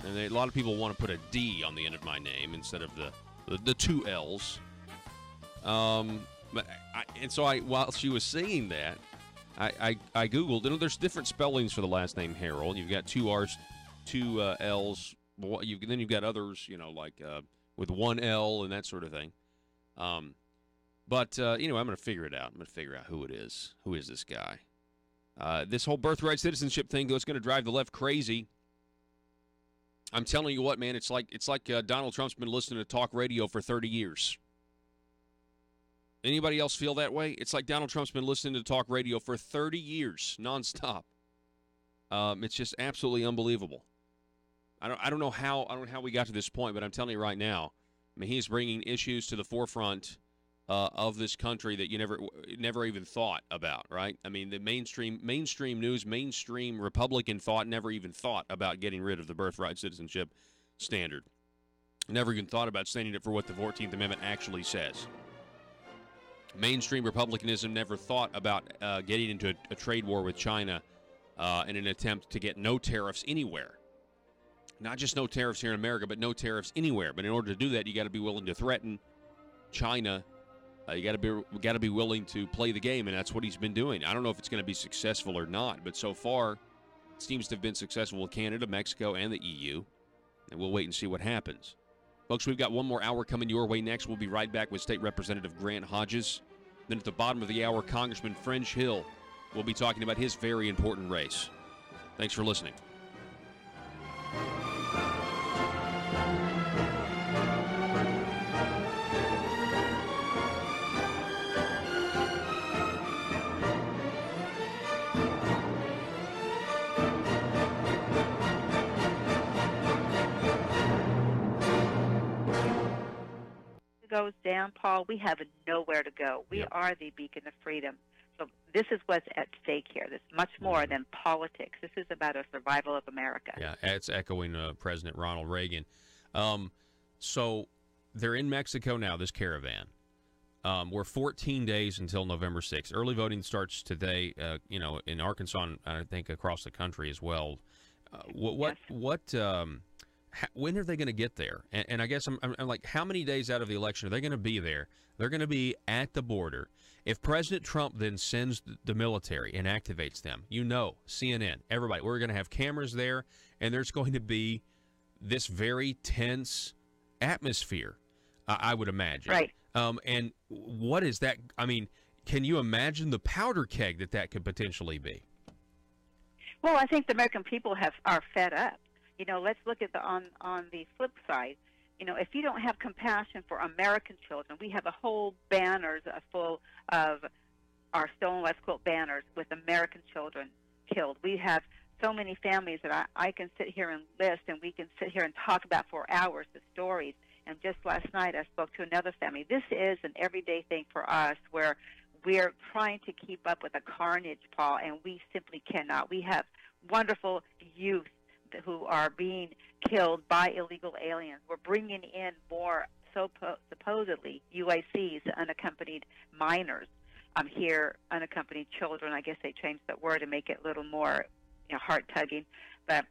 And a lot of people want to put a D on the end of my name instead of the two L's. While she was saying that, I Googled, there's different spellings for the last name Harrell. You've got two R's, two L's. Then you've got others, with one L and that sort of thing. I'm going to figure it out. I'm going to figure out who it is. Who is this guy? This whole birthright citizenship thing, though, it's going to drive the left crazy. I'm telling you what, man, it's like Donald Trump's been listening to talk radio for 30 years. Anybody else feel that way? It's like Donald Trump's been listening to talk radio for 30 years, nonstop. It's just absolutely unbelievable. I don't know how we got to this point, but I'm telling you right now, he's bringing issues to the forefront of this country that you never even thought about, right? The mainstream news, mainstream Republican thought never even thought about getting rid of the birthright citizenship standard. Never even thought about standing up for what the 14th Amendment actually says. Mainstream Republicanism never thought about getting into a trade war with China in an attempt to get no tariffs anywhere. Not just no tariffs here in America, but no tariffs anywhere. But in order to do that, you got to be willing to threaten China. You got to be willing to play the game, and that's what he's been doing. I don't know if it's going to be successful or not, but so far, it seems to have been successful with Canada, Mexico, and the EU. And we'll wait and see what happens. Folks, we've got one more hour coming your way next. We'll be right back with State Representative Grant Hodges. Then at the bottom of the hour, Congressman French Hill will be talking about his very important race. Thanks for listening. Goes down, Paul, we have nowhere to go. We are the beacon of freedom. So this is what's at stake here. This is much more than politics. This is about a survival of America. Yeah, it's echoing President Ronald Reagan. So they're in Mexico now, this caravan. We're 14 days until November 6th. Early voting starts today, in Arkansas, and I think across the country as well. When are they going to get there? And I guess I'm like, how many days out of the election are they going to be there? They're going to be at the border. If President Trump then sends the military and activates them, CNN, everybody, we're going to have cameras there, and there's going to be this very tense atmosphere, I would imagine. Right. And what is that? I mean, can you imagine the powder keg that could potentially be? Well, I think the American people are fed up. Let's look at on the flip side. If you don't have compassion for American children, we have a whole banners full of our Stolen West Quilt banners with American children killed. We have so many families that I can sit here and list, and we can sit here and talk about for hours the stories. And just last night I spoke to another family. This is an everyday thing for us where we're trying to keep up with the carnage, Paul, and we simply cannot. We have wonderful youth who are being killed by illegal aliens. We're bringing in more supposedly UICs, unaccompanied minors. Here, unaccompanied children. I guess they changed that word to make it a little more heart-tugging, but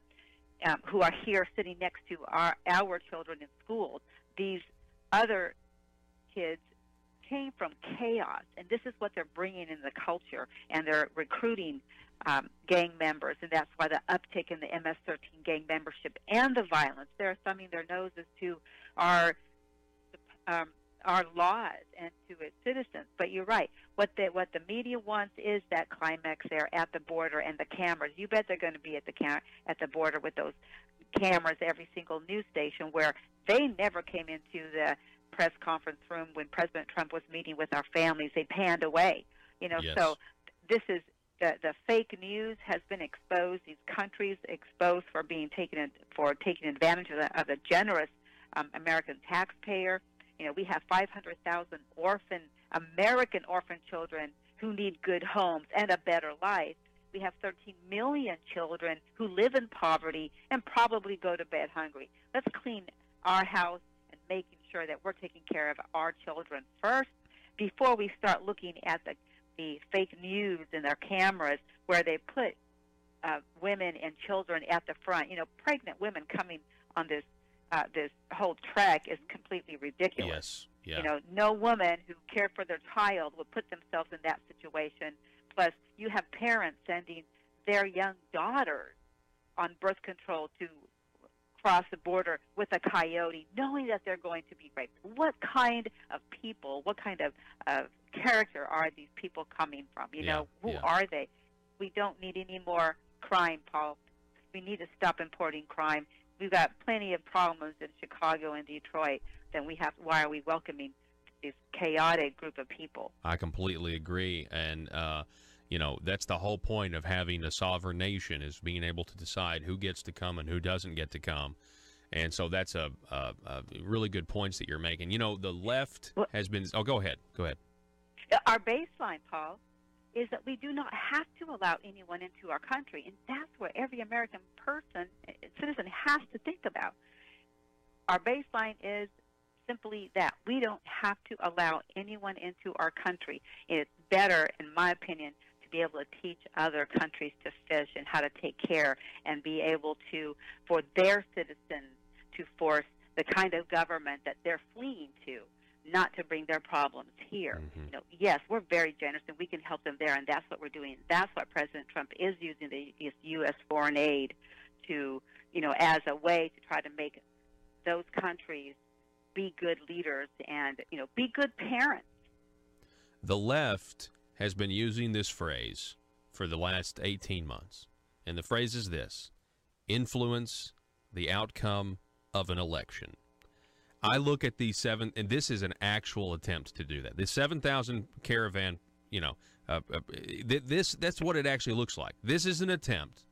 who are here sitting next to our children in schools. These other kids came from chaos, and this is what they're bringing in the culture, and they're recruiting gang members, and that's why the uptick in the MS-13 gang membership and the violence. They're thumbing their noses to our laws and to its citizens. But you're right. What the media wants is that climax there at the border and the cameras. You bet they're going to be at the border with those cameras, every single news station, where they never came into the press conference room when President Trump was meeting with our families. They panned away. Yes. So this is the fake news has been exposed. These countries exposed for taking advantage of the generous American taxpayer. We have 500,000 American orphan children who need good homes and a better life. We have 13 million children who live in poverty and probably go to bed hungry. Let's clean our house and making sure that we're taking care of our children first before we start looking at the fake news and their cameras where they put women and children at the front. Pregnant women coming on this whole track is completely ridiculous. Yes. Yeah. No woman who cared for their child would put themselves in that situation. Plus, you have parents sending their young daughters on birth control to cross the border with a coyote, knowing that they're going to be raped. What kind of people, what kind of character are these people coming from? Who are they? We don't need any more crime, Paul. We need to stop importing crime. We've got plenty of problems in Chicago and Detroit. Then why are we welcoming this chaotic group of people? I completely agree. And, that's the whole point of having a sovereign nation, is being able to decide who gets to come and who doesn't get to come. And so that's a really good points that you're making. The left has been – go ahead. Our baseline, Paul, is that we do not have to allow anyone into our country, and that's what every American citizen has to think about. Our baseline is simply that we don't have to allow anyone into our country. It's better, in my opinion, to be able to teach other countries to fish and how to take care and be able to, for their citizens, to force the kind of government that they're fleeing to, not to bring their problems here. Mm-hmm. Yes, we're very generous, and we can help them there, and that's what we're doing. That's what President Trump is using this U.S. foreign aid to, as a way to try to make those countries be good leaders and, be good parents. The left has been using this phrase for the last 18 months, and the phrase is this: influence the outcome of an election. I look at these and this is an actual attempt to do that. This 7,000 caravan, that's what it actually looks like. This is an attempt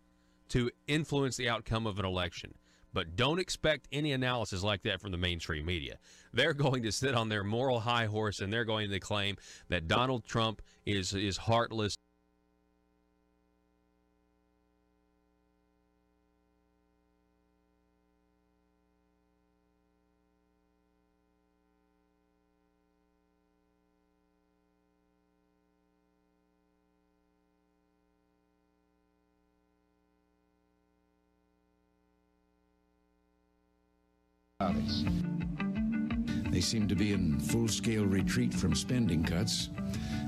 to influence the outcome of an election. But don't expect any analysis like that from the mainstream media. They're going to sit on their moral high horse, and they're going to claim that Donald Trump is heartless. They seem to be in full-scale retreat from spending cuts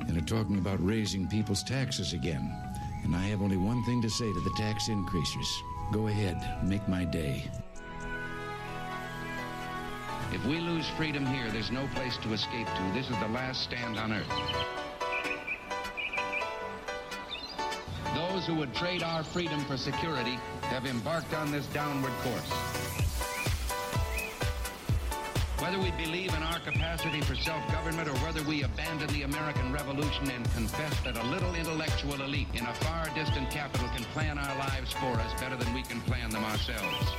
and are talking about raising people's taxes again. And I have only one thing to say to the tax increasers. Go ahead, make my day. If we lose freedom here, there's no place to escape to. This is the last stand on earth. Those who would trade our freedom for security have embarked on this downward course. Whether we believe in our capacity for self-government or whether we abandon the American Revolution and confess that a little intellectual elite in a far distant capital can plan our lives for us better than we can plan them ourselves.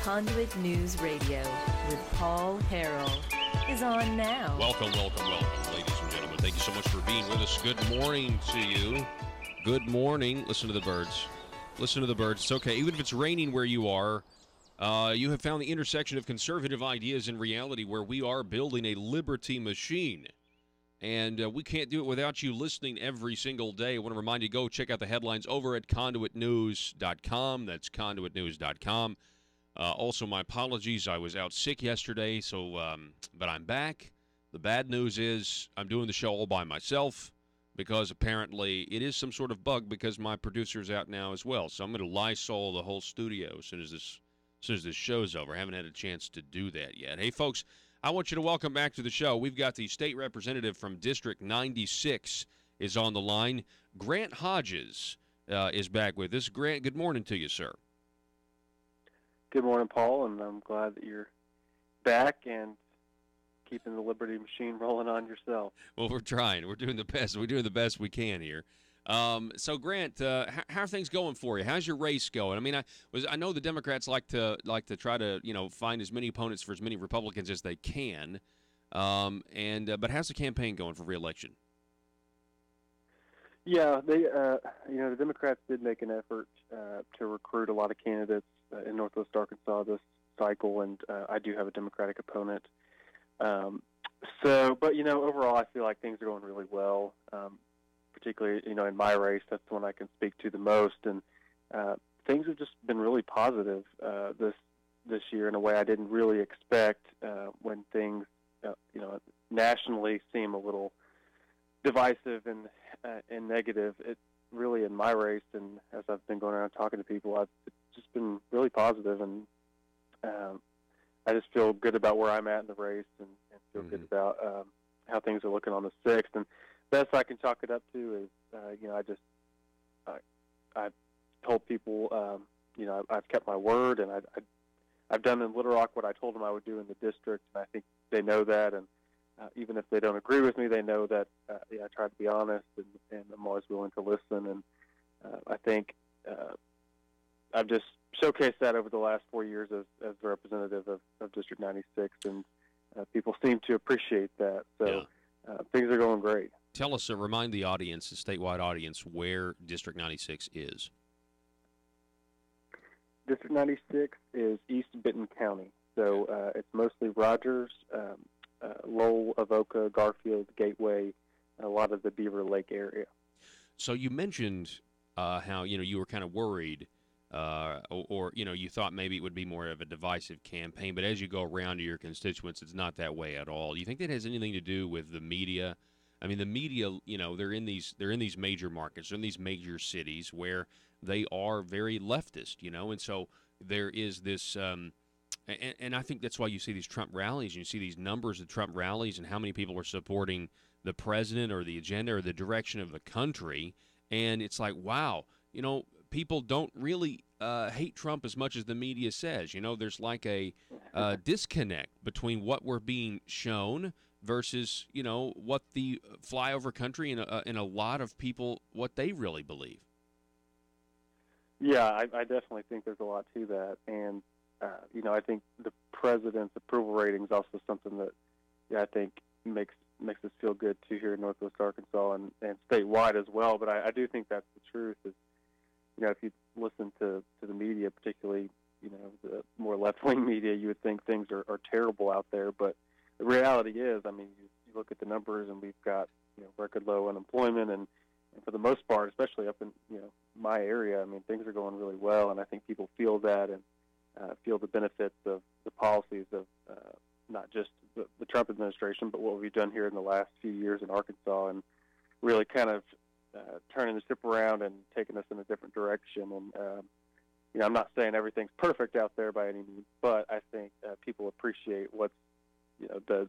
Conduit News Radio with Paul Harrell is on now. Welcome, ladies and gentlemen. Thank you so much for being with us. Good morning to you. Good morning. Listen to the birds. Listen to the birds. It's okay. Even if it's raining where you are, you have found the intersection of conservative ideas and reality where we are building a liberty machine. And we can't do it without you listening every single day. I want to remind you, go check out the headlines over at conduitnews.com. That's conduitnews.com. Also, my apologies. I was out sick yesterday, but I'm back. The bad news is I'm doing the show all by myself because apparently it is some sort of bug because my producer's out now as well. So I'm going to Lysol the whole studio as soon as this show's over. I haven't had a chance to do that yet. Hey, folks, I want you to welcome back to the show. We've got the state representative from District 96 is on the line. Grant Hodges is back with us. Grant, good morning to you, sir. Good morning, Paul, and I'm glad that you're back and keeping the Liberty machine rolling on yourself. Well, we're trying. We're doing the best. We're doing the best we can here. So, Grant, how are things going for you? How's your race going? I mean, I know the Democrats like to try to find as many opponents for as many Republicans as they can. But how's the campaign going for re-election? Yeah, the Democrats did make an effort to recruit a lot of candidates in Northwest Arkansas this cycle, and I do have a Democratic opponent. But overall, I feel like things are going really well. Particularly, in my race, that's the one I can speak to the most, and things have just been really positive this year in a way I didn't really expect. When things, nationally seem a little divisive and negative, it really in my race, and as I've been going around talking to people, it's just been really positive, and I just feel good about where I'm at in the race, and feel good about how things are looking on the 6th. And best I can chalk it up to is, I've told people, I've kept my word, and I've done in Little Rock what I told them I would do in the district, and I think they know that. And even if they don't agree with me, they know that I try to be honest, and I'm always willing to listen. And I think I've just showcased that over the last 4 years as the representative of District 96, and people seem to appreciate that. So things are going great. Tell us, remind the audience, the statewide audience, where District 96 is. District 96 is East Benton County. So it's mostly Rogers, Lowell, Avoca, Garfield, Gateway, a lot of the Beaver Lake area. So you mentioned how, you were kind of worried or you thought maybe it would be more of a divisive campaign, but as you go around to your constituents, it's not that way at all. Do you think that has anything to do with the media? I mean, the media, they're in these major markets, they're in these major cities where they are very leftist, and so there is this, and I think that's why you see these Trump rallies, and you see these numbers of Trump rallies and how many people are supporting the president or the agenda or the direction of the country, and it's like, wow, people don't really hate Trump as much as the media says. There's like a disconnect between what we're being shown versus, what the flyover country and a lot of people, what they really believe. Yeah, I definitely think there's a lot to that, and I think the president's approval rating is also something that I think makes us feel good too here in Northwest Arkansas and statewide as well. But I do think that's the truth. Is if you listen to the media, particularly the more left-wing media, you would think things are terrible out there. But the reality is, I mean, you look at the numbers, and we've got record low unemployment, and for the most part, especially up in my area, I mean, things are going really well, and I think people feel that and feel the benefits of the policies of not just the Trump administration, but what we've done here in the last few years in Arkansas, and really kind of turning the ship around and taking us in a different direction. And I'm not saying everything's perfect out there by any means, but I think people appreciate what's the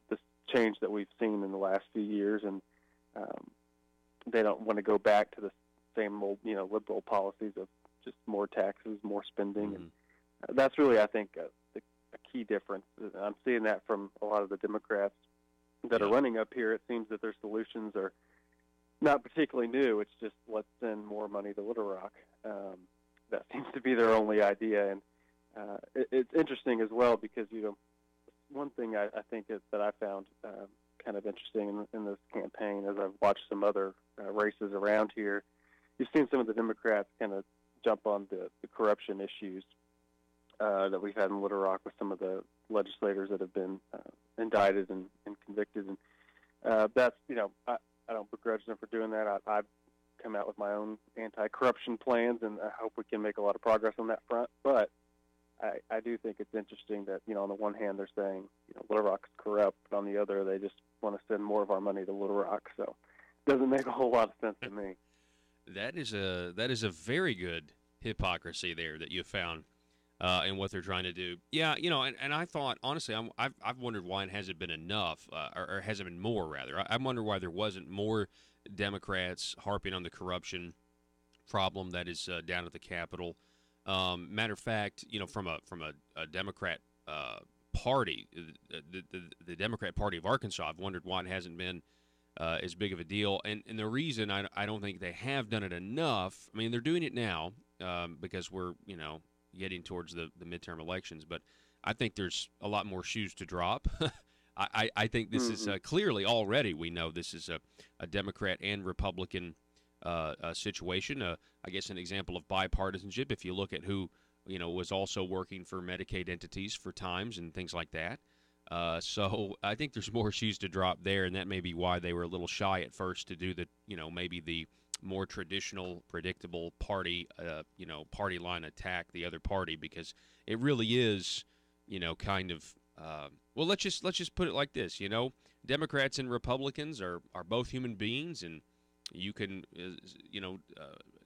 change that we've seen in the last few years, and they don't want to go back to the same old liberal policies of just more taxes, more spending, and that's really, I think, a key difference. I'm seeing that from a lot of the Democrats that are running up here. It seems that their solutions are not particularly new. It's just let's send more money to Little Rock. That seems to be their only idea, and it's interesting as well because one thing I think that I found kind of interesting in this campaign, as I've watched some other races around here, you've seen some of the Democrats kind of jump on the corruption issues that we've had in Little Rock with some of the legislators that have been indicted and convicted. And that's, I don't begrudge them for doing that. I've come out with my own anti-corruption plans, and I hope we can make a lot of progress on that front. But I do think it's interesting that, on the one hand, they're saying, Little Rock's corrupt, but on the other, they just want to send more of our money to Little Rock. So it doesn't make a whole lot of sense to me. That is a very good hypocrisy there that you found in what they're trying to do. Yeah, and I thought, honestly, I've wondered why it hasn't been enough, or hasn't been more, rather. I wonder why there wasn't more Democrats harping on the corruption problem that is down at the Capitol. Matter of fact, from a Democrat party, the Democrat Party of Arkansas, I've wondered why it hasn't been as big of a deal. And the reason I don't think they have done it enough, I mean, they're doing it now because we're, getting towards the midterm elections, but I think there's a lot more shoes to drop. I think this is clearly already, we know this is a Democrat and Republican situation. I guess an example of bipartisanship, if you look at who, was also working for Medicaid entities for times and things like that. So I think there's more shoes to drop there, and that may be why they were a little shy at first to do the, maybe the more traditional, predictable party, party line attack the other party, because it really is, kind of, well, let's just put it like this, Democrats and Republicans are both human beings, and you can,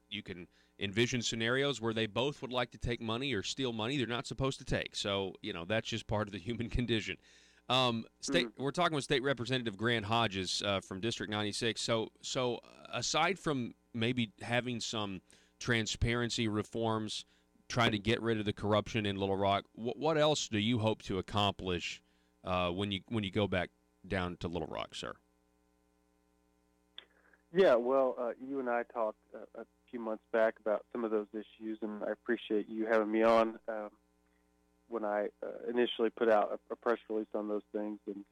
you can envision scenarios where they both would like to take money or steal money they're not supposed to take. So, that's just part of the human condition. We're talking with State Representative Grant Hodges from District 96. So aside from maybe having some transparency reforms, trying to get rid of the corruption in Little Rock, what else do you hope to accomplish when you go back down to Little Rock, sir? Yeah, well, you and I talked a few months back about some of those issues, and I appreciate you having me on when I initially put out a press release on those things. And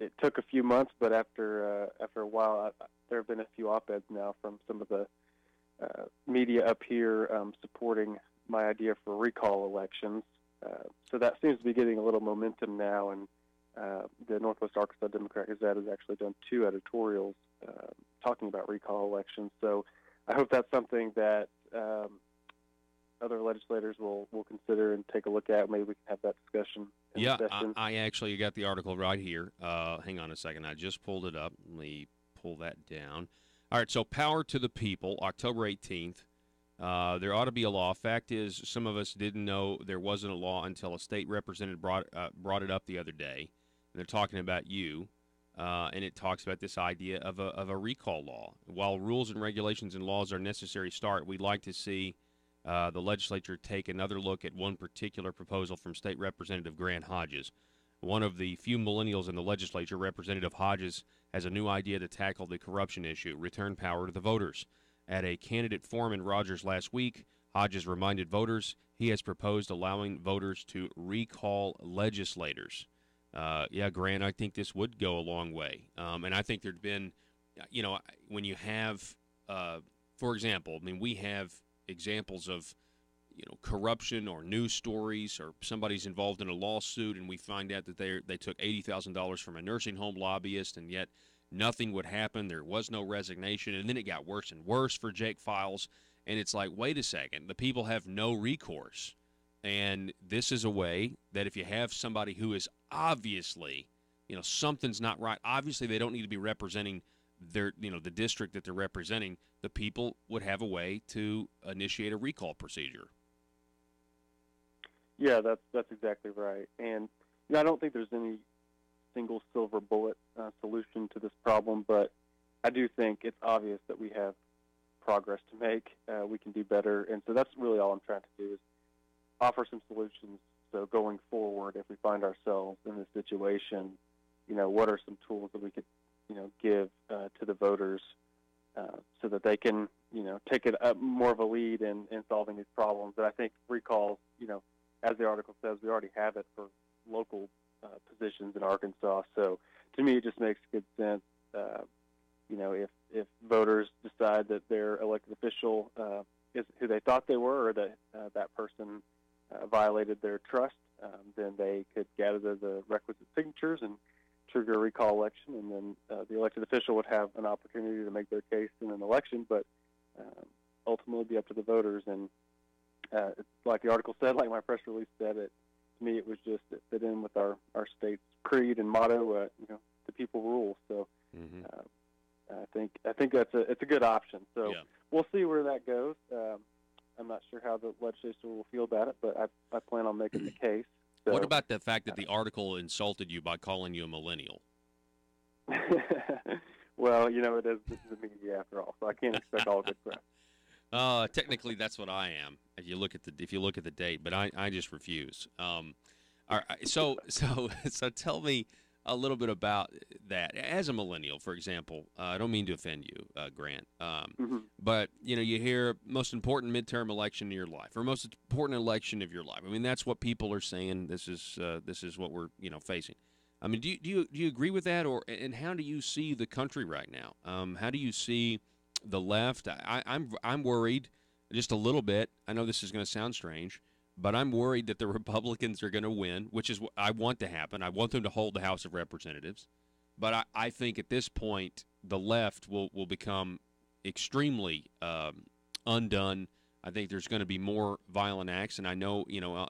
it took a few months, but after a while, there have been a few op-eds now from some of the media up here supporting my idea for recall elections. So that seems to be getting a little momentum now, and the Northwest Arkansas Democrat Gazette has actually done 2 editorials talking about recall elections. So I hope that's something that other legislators will consider and take a look at. Maybe we can have that discussion. Yeah, I actually got the article right here. Hang on a second. I just pulled it up. Let me pull that down. All right, so Power to the People, October 18th. There ought to be a law. Fact is, some of us didn't know there wasn't a law until a state representative brought it up the other day. And they're talking about you, and it talks about this idea of a recall law. While rules and regulations and laws are a necessary start, we'd like to see the legislature take another look at one particular proposal from State Representative Grant Hodges. One of the few millennials in the legislature, Representative Hodges has a new idea to tackle the corruption issue: return power to the voters. At a candidate forum in Rogers last week, Hodges reminded voters he has proposed allowing voters to recall legislators. Yeah, Grant, I think this would go a long way. And I think there'd been, when you have, for example, I mean, we have examples of, corruption or news stories, or somebody's involved in a lawsuit and we find out that they took $80,000 from a nursing home lobbyist, and yet nothing would happen. There was no resignation, and then it got worse and worse for Jake Files. And it's like, wait a second, the people have no recourse. And this is a way that if you have somebody who is obviously, something's not right, obviously they don't need to be representing their, the district that they're representing, the people would have a way to initiate a recall procedure. Yeah, that's exactly right. And I don't think there's any single silver bullet solution to this problem, but I do think it's obvious that we have progress to make. We can do better, and so that's really all I'm trying to do is offer some solutions. So going forward, if we find ourselves in this situation, what are some tools that we could, give to the voters so that they can, take it up more of a lead in solving these problems. And I think recalls, as the article says, we already have it for local positions in Arkansas. So to me, it just makes good sense. If voters decide that their elected official is who they thought they were, or that that person violated their trust, then they could gather the requisite signatures and trigger a recall election, and then the elected official would have an opportunity to make their case in an election, but ultimately be up to the voters. And it's like the article said, like my press release said, to me it was just it fit in with our state's creed and motto, the people rule. So I think it's a good option. So we'll see where that goes. I'm not sure how the legislature will feel about it, but I plan on making the case. So, what about the fact that the article insulted you by calling you a millennial? Well, it is the media after all, so I can't expect all good press. Technically, that's what I am. If you look at the date, but I just refuse. All right, so tell me a little bit about that. As a millennial, for example, I don't mean to offend you, Grant, but you hear most important midterm election in your life, or most important election of your life. I mean, that's what people are saying. This is what we're facing. I mean, do you agree with that, and how do you see the country right now? How do you see the left? I'm worried just a little bit. I know this is going to sound strange, but I'm worried that the Republicans are going to win, which is what I want to happen. I want them to hold the House of Representatives. But I think at this point, the left will become extremely undone. I think there's going to be more violent acts. And I know,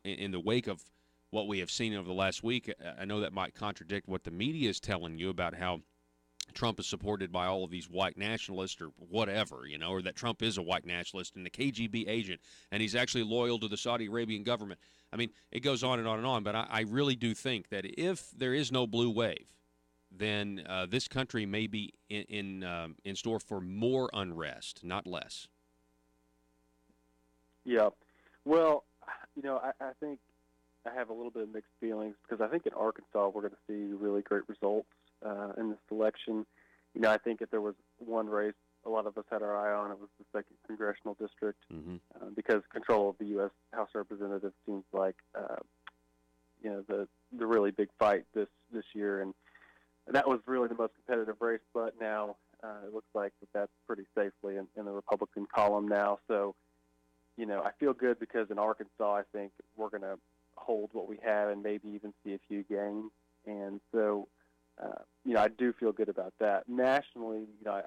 in the wake of what we have seen over the last week, I know that might contradict what the media is telling you about how Trump is supported by all of these white nationalists or whatever, or that Trump is a white nationalist and a KGB agent, and he's actually loyal to the Saudi Arabian government. I mean, it goes on and on and on, but I really do think that if there is no blue wave, then this country may be in store for more unrest, not less. Yeah. Well, I think I have a little bit of mixed feelings, because I think in Arkansas we're going to see really great results in this election. I think if there was one race a lot of us had our eye on, it was the 2nd Congressional District, because control of the U.S. House of Representatives seems like the really big fight this year, and that was really the most competitive race. But now it looks like that's pretty safely in the Republican column now. So I feel good, because in Arkansas I think we're going to hold what we have and maybe even see a few gains. And so I do feel good about that. Nationally, I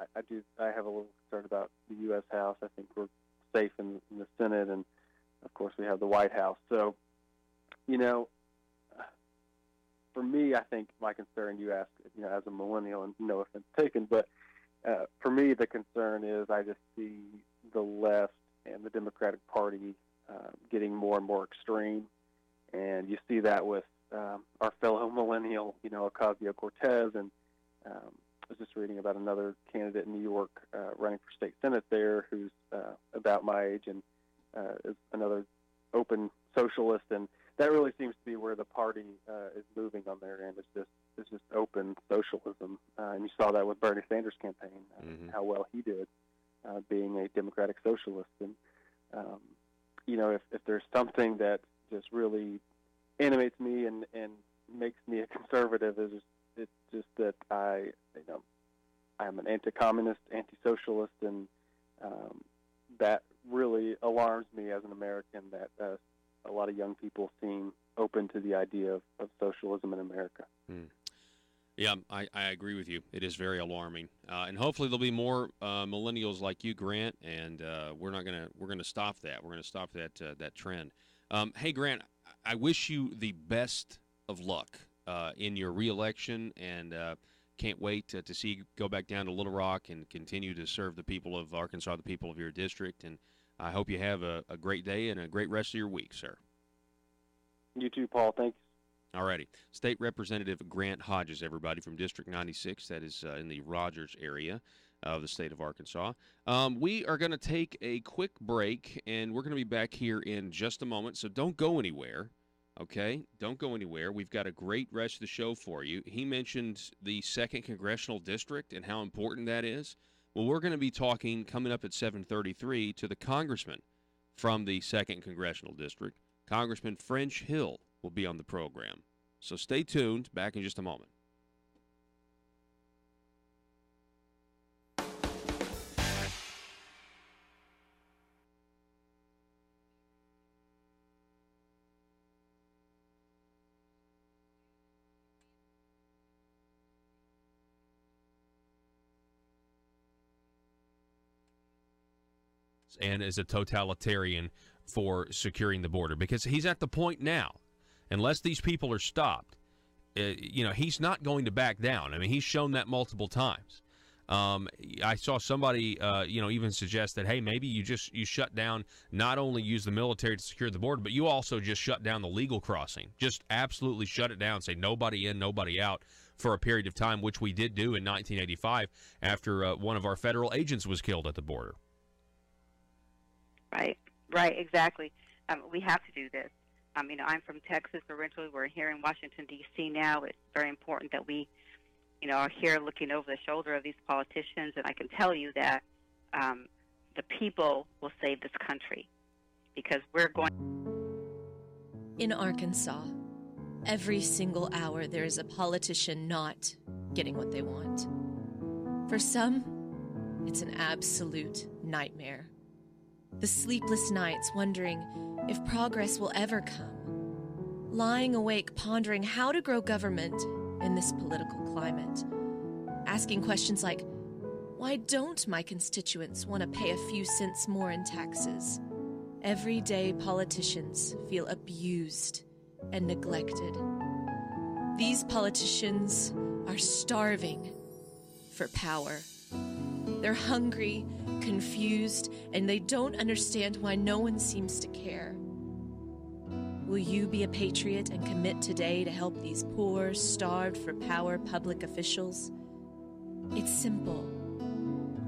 have a little concern about the U.S. House. I think we're safe in the Senate, and of course we have the White House. So, for me, I think my concern, you asked, as a millennial, and no offense taken, but for me the concern is I just see the left and the Democratic Party getting more and more extreme, and you see that with our fellow millennial, Ocasio-Cortez, and I was just reading about another candidate in New York running for state senate there who's about my age and is another open socialist, and that really seems to be where the party is moving on their end. It's just open socialism, and you saw that with Bernie Sanders' campaign, how well he did. being a democratic socialist. And, if there's something that just really animates me and makes me a conservative, it's just that I'm an anti-communist, anti-socialist, and that really alarms me as an American that a lot of young people seem open to the idea of socialism in America. Yeah, I agree with you. It is very alarming, and hopefully there'll be more millennials like you, Grant. And we're gonna stop that. We're gonna stop that trend. Hey, Grant, I wish you the best of luck in your reelection, and can't wait to see you go back down to Little Rock and continue to serve the people of Arkansas, the people of your district. And I hope you have a great day and a great rest of your week, sir. You too, Paul. Thanks. All righty. State Representative Grant Hodges, everybody, from District 96. That is in the Rogers area of the state of Arkansas. We are going to take a quick break, and we're going to be back here in just a moment, so don't go anywhere, okay? Don't go anywhere. We've got a great rest of the show for you. He mentioned the 2nd Congressional District and how important that is. Well, we're going to be talking, coming up at 7:33, to the congressman from the 2nd Congressional District. Congressman French Hill will be on the program. So stay tuned. Back in just a moment. And is a totalitarian for securing the border, because he's at the point now, unless these people are stopped, he's not going to back down. I mean, he's shown that multiple times. I saw somebody, even suggest that, hey, maybe you shut down, not only use the military to secure the border, but you also just shut down the legal crossing. Just absolutely shut it down, say nobody in, nobody out for a period of time, which we did do in 1985 after one of our federal agents was killed at the border. Right, exactly. We have to do this. I'm from Texas originally. We're here in Washington, D.C. now. It's very important that we, are here looking over the shoulder of these politicians. And I can tell you that the people will save this country, because we're going. In Arkansas, every single hour there is a politician not getting what they want. For some, it's an absolute nightmare. The sleepless nights wondering if progress will ever come. Lying awake pondering how to grow government in this political climate. Asking questions like, why don't my constituents want to pay a few cents more in taxes? Everyday politicians feel abused and neglected. These politicians are starving for power. They're hungry, confused, and they don't understand why no one seems to care. Will you be a patriot and commit today to help these poor, starved for power public officials? It's simple.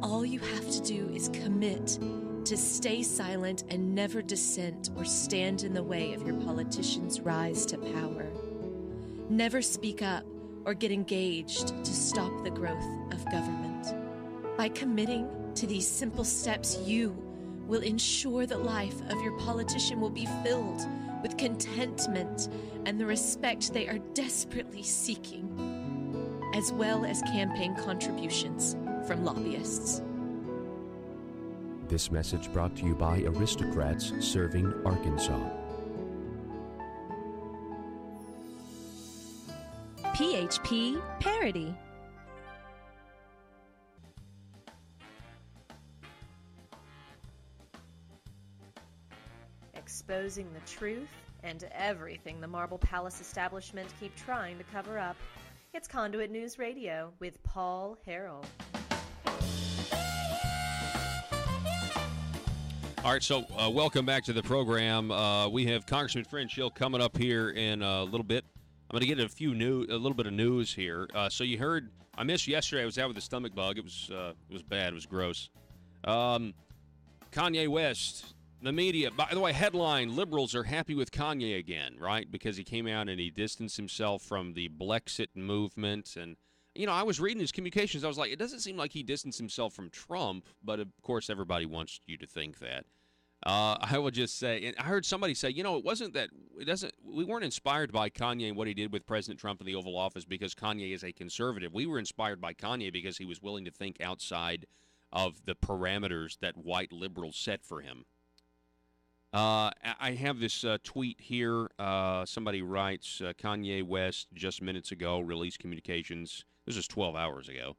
All you have to do is commit to stay silent and never dissent or stand in the way of your politicians' rise to power. Never speak up or get engaged to stop the growth of government. By committing to these simple steps, you will ensure the life of your politician will be filled with contentment and the respect they are desperately seeking, as well as campaign contributions from lobbyists. This message brought to you by Aristocrats Serving Arkansas. PHP Parody. Exposing the truth and everything the Marble Palace establishment keep trying to cover up. It's Conduit News Radio with Paul Harrell. All right, so welcome back to the program. We have Congressman French Hill coming up here in a little bit. I'm going to get a little bit of news here. So you heard, I missed yesterday. I was out with a stomach bug. It was bad. It was gross. Kanye West, the media. By the way, headline: liberals are happy with Kanye again, right? Because he came out and he distanced himself from the Blexit movement, and I was reading his communications. I was like, it doesn't seem like he distanced himself from Trump, but of course everybody wants you to think that. I will just say, and I heard somebody say, we weren't inspired by Kanye and what he did with President Trump in the Oval Office because Kanye is a conservative. We were inspired by Kanye because he was willing to think outside of the parameters that white liberals set for him. I have this tweet here. Somebody writes, Kanye West just minutes ago released communications. This is 12 hours ago.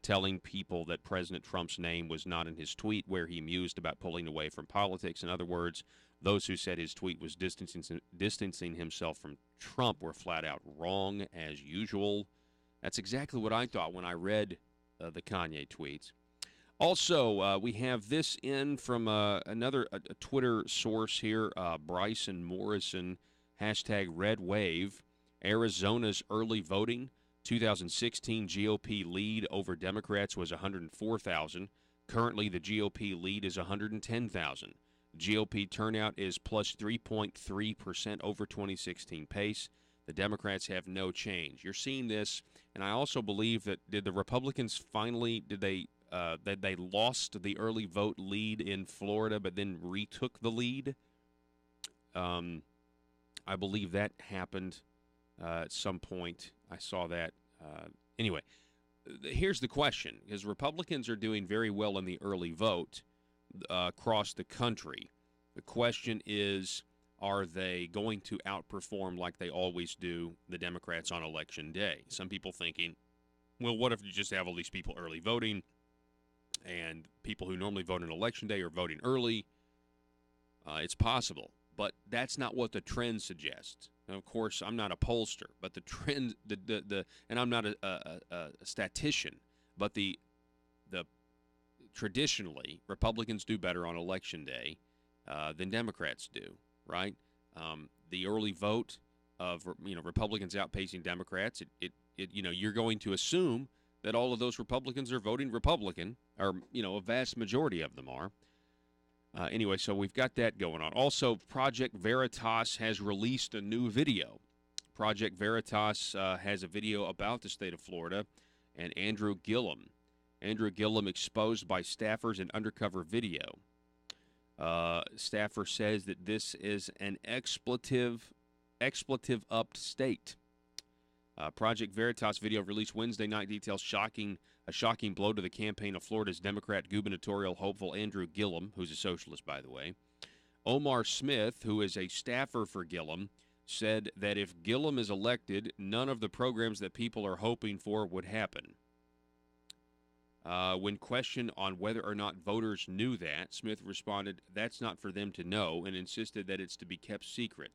Telling people that President Trump's name was not in his tweet, where he mused about pulling away from politics. In other words, those who said his tweet was distancing himself from Trump were flat out wrong, as usual. That's exactly what I thought when I read the Kanye tweets. Also, we have this in from another Twitter source here, Bryson Morrison, #RedWave, Arizona's early voting. 2016 GOP lead over Democrats was 104,000. Currently, the GOP lead is 110,000. GOP turnout is plus 3.3% over 2016 pace. The Democrats have no change. You're seeing this, and I also believe that did the Republicans finally they lost the early vote lead in Florida, but then retook the lead. I believe that happened at some point. I saw that. Anyway, here's the question, because Republicans are doing very well in the early vote across the country. The question is, are they going to outperform like they always do the Democrats on Election Day? Some people thinking, well, what if you just have all these people early voting and people who normally vote on Election Day are voting early? It's possible, but that's not what the trend suggests. And of course, I'm not a pollster, but the trend, and I'm not a statistician, but the traditionally Republicans do better on Election Day than Democrats do, right? The early vote of Republicans outpacing Democrats, you're going to assume that all of those Republicans are voting Republican, or a vast majority of them are. Anyway, so we've got that going on. Also, Project Veritas has released a new video. Project Veritas has a video about the state of Florida and Andrew Gillum. Andrew Gillum exposed by staffers in undercover video. Staffer says that this is an expletive-upped state. Project Veritas video released Wednesday night details a shocking blow to the campaign of Florida's Democrat gubernatorial hopeful Andrew Gillum, who's a socialist, by the way. Omar Smith, who is a staffer for Gillum, said that if Gillum is elected, none of the programs that people are hoping for would happen. When questioned on whether or not voters knew that, Smith responded, "That's not for them to know," and insisted that it's to be kept secret.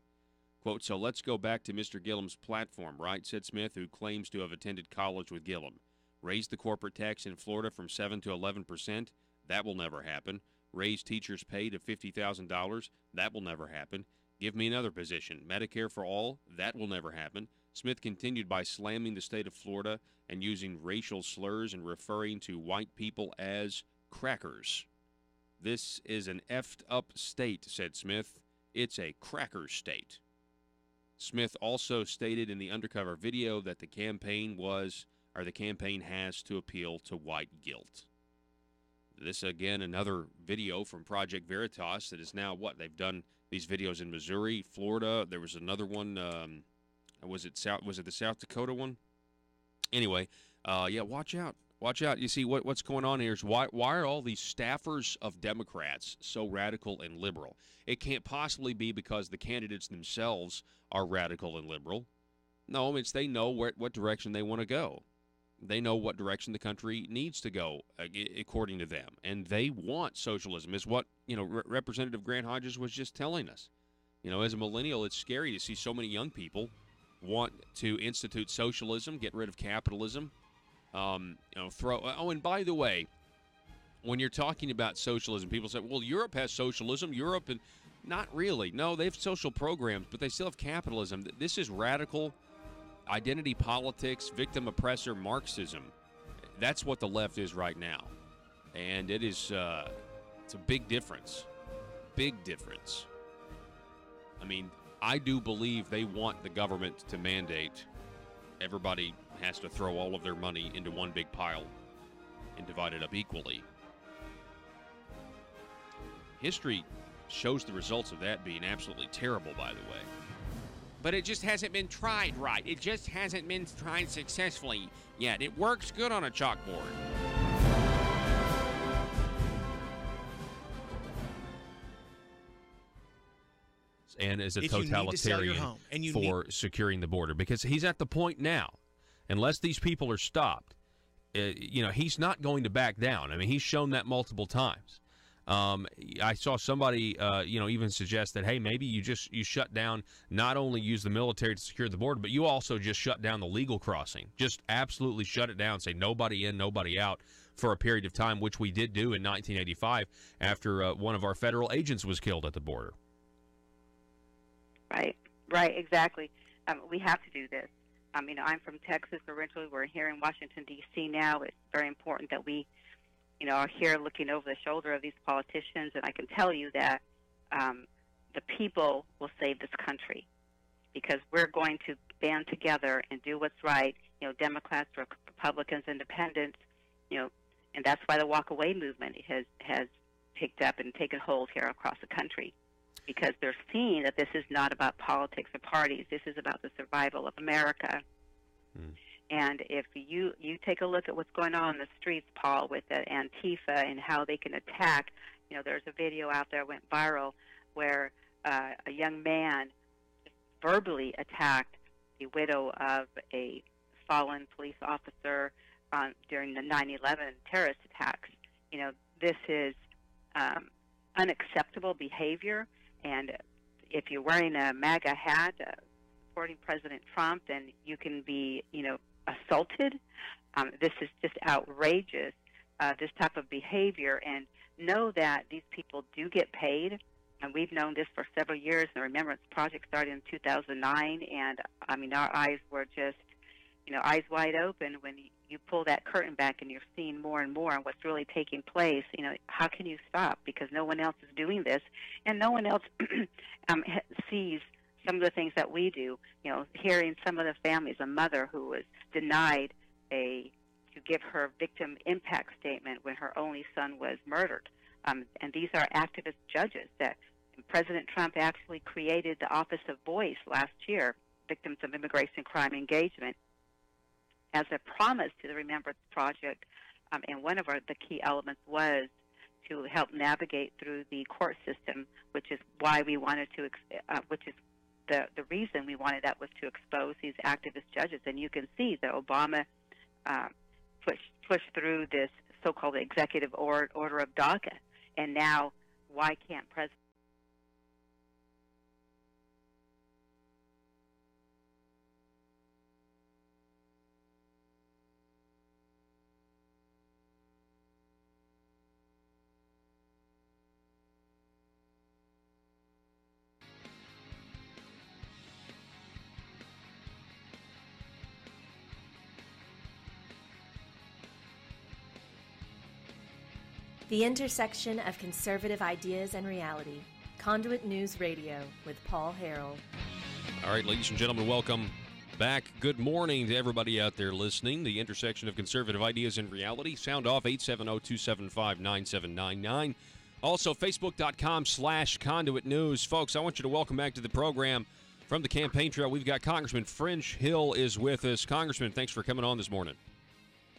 Quote, "So let's go back to Mr. Gillum's platform, right?" said Smith, who claims to have attended college with Gillum. "Raise the corporate tax in Florida from 7 to 11%. That will never happen. Raise teachers' pay to $50,000. That will never happen. Give me another position. Medicare for all. That will never happen." Smith continued by slamming the state of Florida and using racial slurs and referring to white people as crackers. "This is an effed up state," said Smith. "It's a cracker state." Smith also stated in the undercover video that the campaign has to appeal to white guilt. This, again, another video from Project Veritas that is now they've done these videos in Missouri, Florida. There was another one. Was it the South Dakota one? Anyway, watch out. Watch out. You see, what's going on here is why are all these staffers of Democrats so radical and liberal? It can't possibly be because the candidates themselves are radical and liberal. No, it's they know what direction they want to go. They know what direction the country needs to go, according to them. And they want socialism, is what Representative Grant Hodges was just telling us. As a millennial, it's scary to see so many young people want to institute socialism, get rid of capitalism. And by the way, when you're talking about socialism, people say, well, Europe has socialism. Europe, and not really. No, they have social programs, but they still have capitalism. This is radical identity politics, victim oppressor Marxism. That's what the left is right now. And it is it's a big difference. Big difference. I mean, I do believe they want the government to mandate everybody has to throw all of their money into one big pile and divide it up equally. History shows the results of that being absolutely terrible, by the way. But it just hasn't been tried right. It just hasn't been tried successfully yet. It works good on a chalkboard. And as a totalitarian for securing the border, because he's at the point now, unless these people are stopped, he's not going to back down. I mean, he's shown that multiple times. I saw somebody, even suggest that, hey, maybe you shut down, not only use the military to secure the border, but you also just shut down the legal crossing. Just absolutely shut it down, say nobody in, nobody out for a period of time, which we did do in 1985 after one of our federal agents was killed at the border. Right, exactly. We have to do this. I'm from Texas originally. We're here in Washington, D.C. now. It's very important that we, are here looking over the shoulder of these politicians, and I can tell you that the people will save this country because we're going to band together and do what's right, Democrats, Republicans, Independents, and that's why the walk-away movement has picked up and taken hold here across the country. Because they're seeing that this is not about politics or parties. This is about the survival of America. And if you take a look at what's going on in the streets, Paul, with the Antifa and how they can attack, there's a video out there went viral where a young man verbally attacked the widow of a fallen police officer during the 9/11 terrorist attacks. This is unacceptable behavior. And if you're wearing a MAGA hat supporting President Trump, then you can be, assaulted. This is just outrageous, this type of behavior. And know that these people do get paid. And we've known this for several years. The Remembrance Project started in 2009. And, our eyes were just, eyes wide open when you pull that curtain back and you're seeing more and more on what's really taking place. How can you stop? Because no one else is doing this, and no one else sees some of the things that we do. Hearing some of the families, a mother who was denied to give her victim impact statement when her only son was murdered. And these are activist judges that President Trump actually created the Office of Voice last year, Victims of Immigration Crime Engagement, as a promise to the Remembrance Project, and one of the key elements was to help navigate through the court system, which is why we wanted to, which is the reason we wanted that was to expose these activist judges. And you can see that Obama pushed through this so-called executive order of DACA, and now why can't President The intersection of conservative ideas and reality. Conduit News Radio with Paul Harrell. All right, ladies and gentlemen, welcome back. Good morning to everybody out there listening. The intersection of conservative ideas and reality. Sound off 870-275-9799. Also, Facebook.com/Conduit News. Folks, I want you to welcome back to the program from the campaign trail. We've got Congressman French Hill is with us. Congressman, thanks for coming on this morning.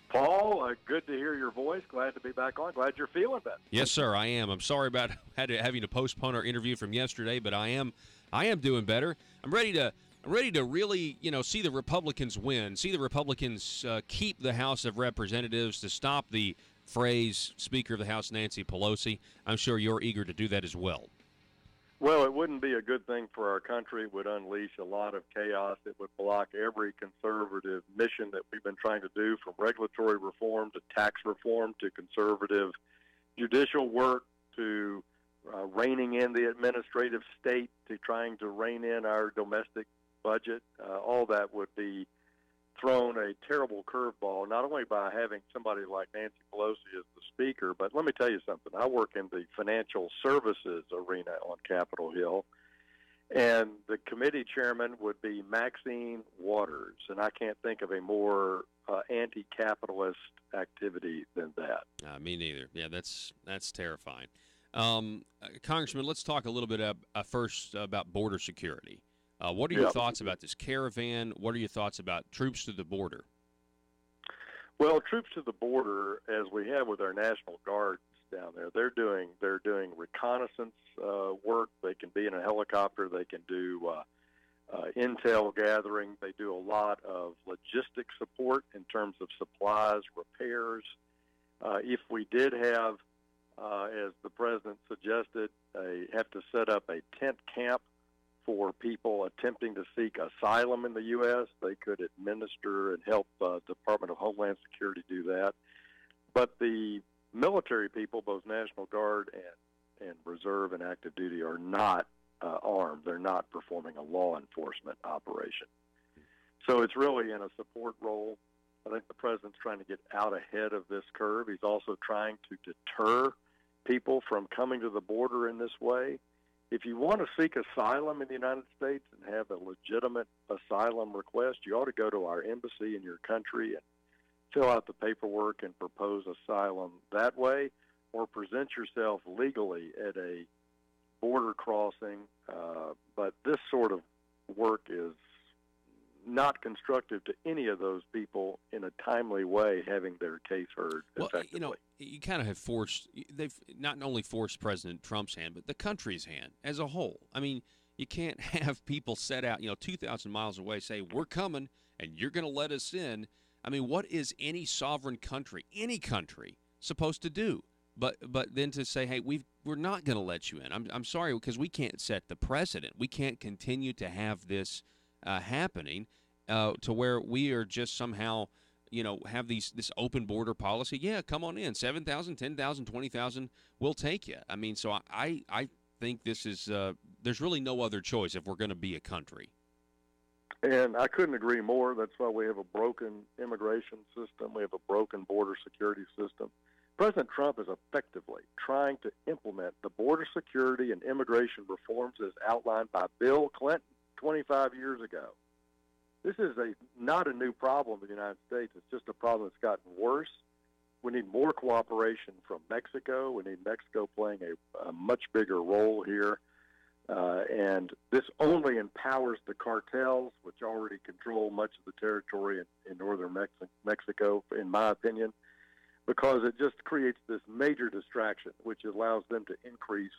Paul, good to hear your voice. Glad to be back on. Glad you're feeling better. Yes, sir, I am. I'm sorry about having to postpone our interview from yesterday, but I am doing better. I'm ready to really, see the Republicans win, see the Republicans keep the House of Representatives, to stop the phrase Speaker of the House Nancy Pelosi. I'm sure you're eager to do that as well. Well, it wouldn't be a good thing for our country. It would unleash a lot of chaos. It would block every conservative mission that we've been trying to do, from regulatory reform to tax reform to conservative judicial work to reining in the administrative state to trying to rein in our domestic budget. All that would be thrown a terrible curveball, not only by having somebody like Nancy Pelosi as the speaker, but let me tell you something. I work in the financial services arena on Capitol Hill, And the committee chairman would be Maxine Waters, and I can't think of a more anti-capitalist activity than that. Me neither. Yeah, that's terrifying. Congressman, let's talk a little bit first about border security. What are your thoughts about this caravan? What are your thoughts about troops to the border? Well, troops to the border, as we have with our National Guards down there, they're doing reconnaissance work. They can be in a helicopter. They can do intel gathering. They do a lot of logistic support in terms of supplies, repairs. If we did have, as the president suggested, have to set up a tent camp for people attempting to seek asylum in the U.S., they could administer and help Department of Homeland Security do that. But the military people, both National Guard and Reserve and active duty, are not armed. They're not performing a law enforcement operation. So it's really in a support role. I think the president's trying to get out ahead of this curve. He's also trying to deter people from coming to the border in this way. If you want to seek asylum in the United States and have a legitimate asylum request, you ought to go to our embassy in your country and fill out the paperwork and propose asylum that way, or present yourself legally at a border crossing. But this sort of work is not constructive to any of those people in a timely way having their case heard effectively. You kind of have they've not only forced President Trump's hand, but the country's hand as a whole. I mean, you can't have people set out, 2,000 miles away, say, we're coming and you're going to let us in. I mean, what is any sovereign country, any country, supposed to do? But then to say, hey, we're not going to let you in. I'm sorry, because we can't set the precedent. We can't continue to have this happening to where we are just somehow, have this open border policy. Yeah, come on in. 7,000, 10,000, 20,000, we'll take you. I mean, so I think this is there's really no other choice if we're going to be a country. And I couldn't agree more. That's why we have a broken immigration system. We have a broken border security system. President Trump is effectively trying to implement the border security and immigration reforms as outlined by Bill Clinton 25 years ago. This is not a new problem in the United States. It's just a problem that's gotten worse. We need more cooperation from Mexico. We need Mexico playing a much bigger role here. And this only empowers the cartels, which already control much of the territory in northern Mexico, in my opinion, because it just creates this major distraction, which allows them to increase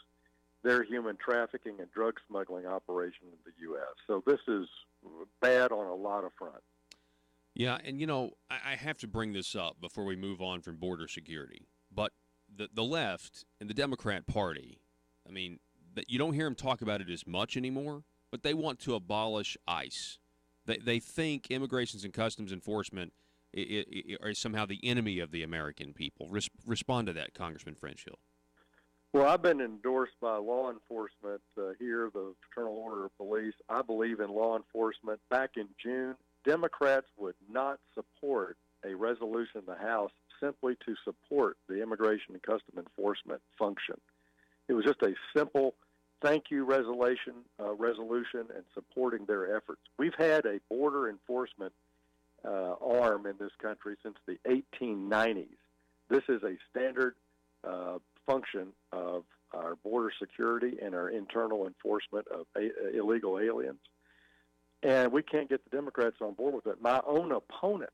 their human trafficking and drug smuggling operation in the U.S. So this is bad on a lot of fronts. Yeah, and, I have to bring this up before we move on from border security. But the left and the Democrat Party, I mean, you don't hear them talk about it as much anymore, but they want to abolish ICE. They think Immigration and Customs Enforcement are somehow the enemy of the American people. Respond to that, Congressman Frenchhill. Well, I've been endorsed by law enforcement here, the Fraternal Order of Police. I believe in law enforcement. Back in June, Democrats would not support a resolution in the House simply to support the Immigration and Customs Enforcement function. It was just a simple thank you resolution and supporting their efforts. We've had a border enforcement arm in this country since the 1890s. This is a standard function of our border security and our internal enforcement of illegal aliens. And we can't get the Democrats on board with it. My own opponent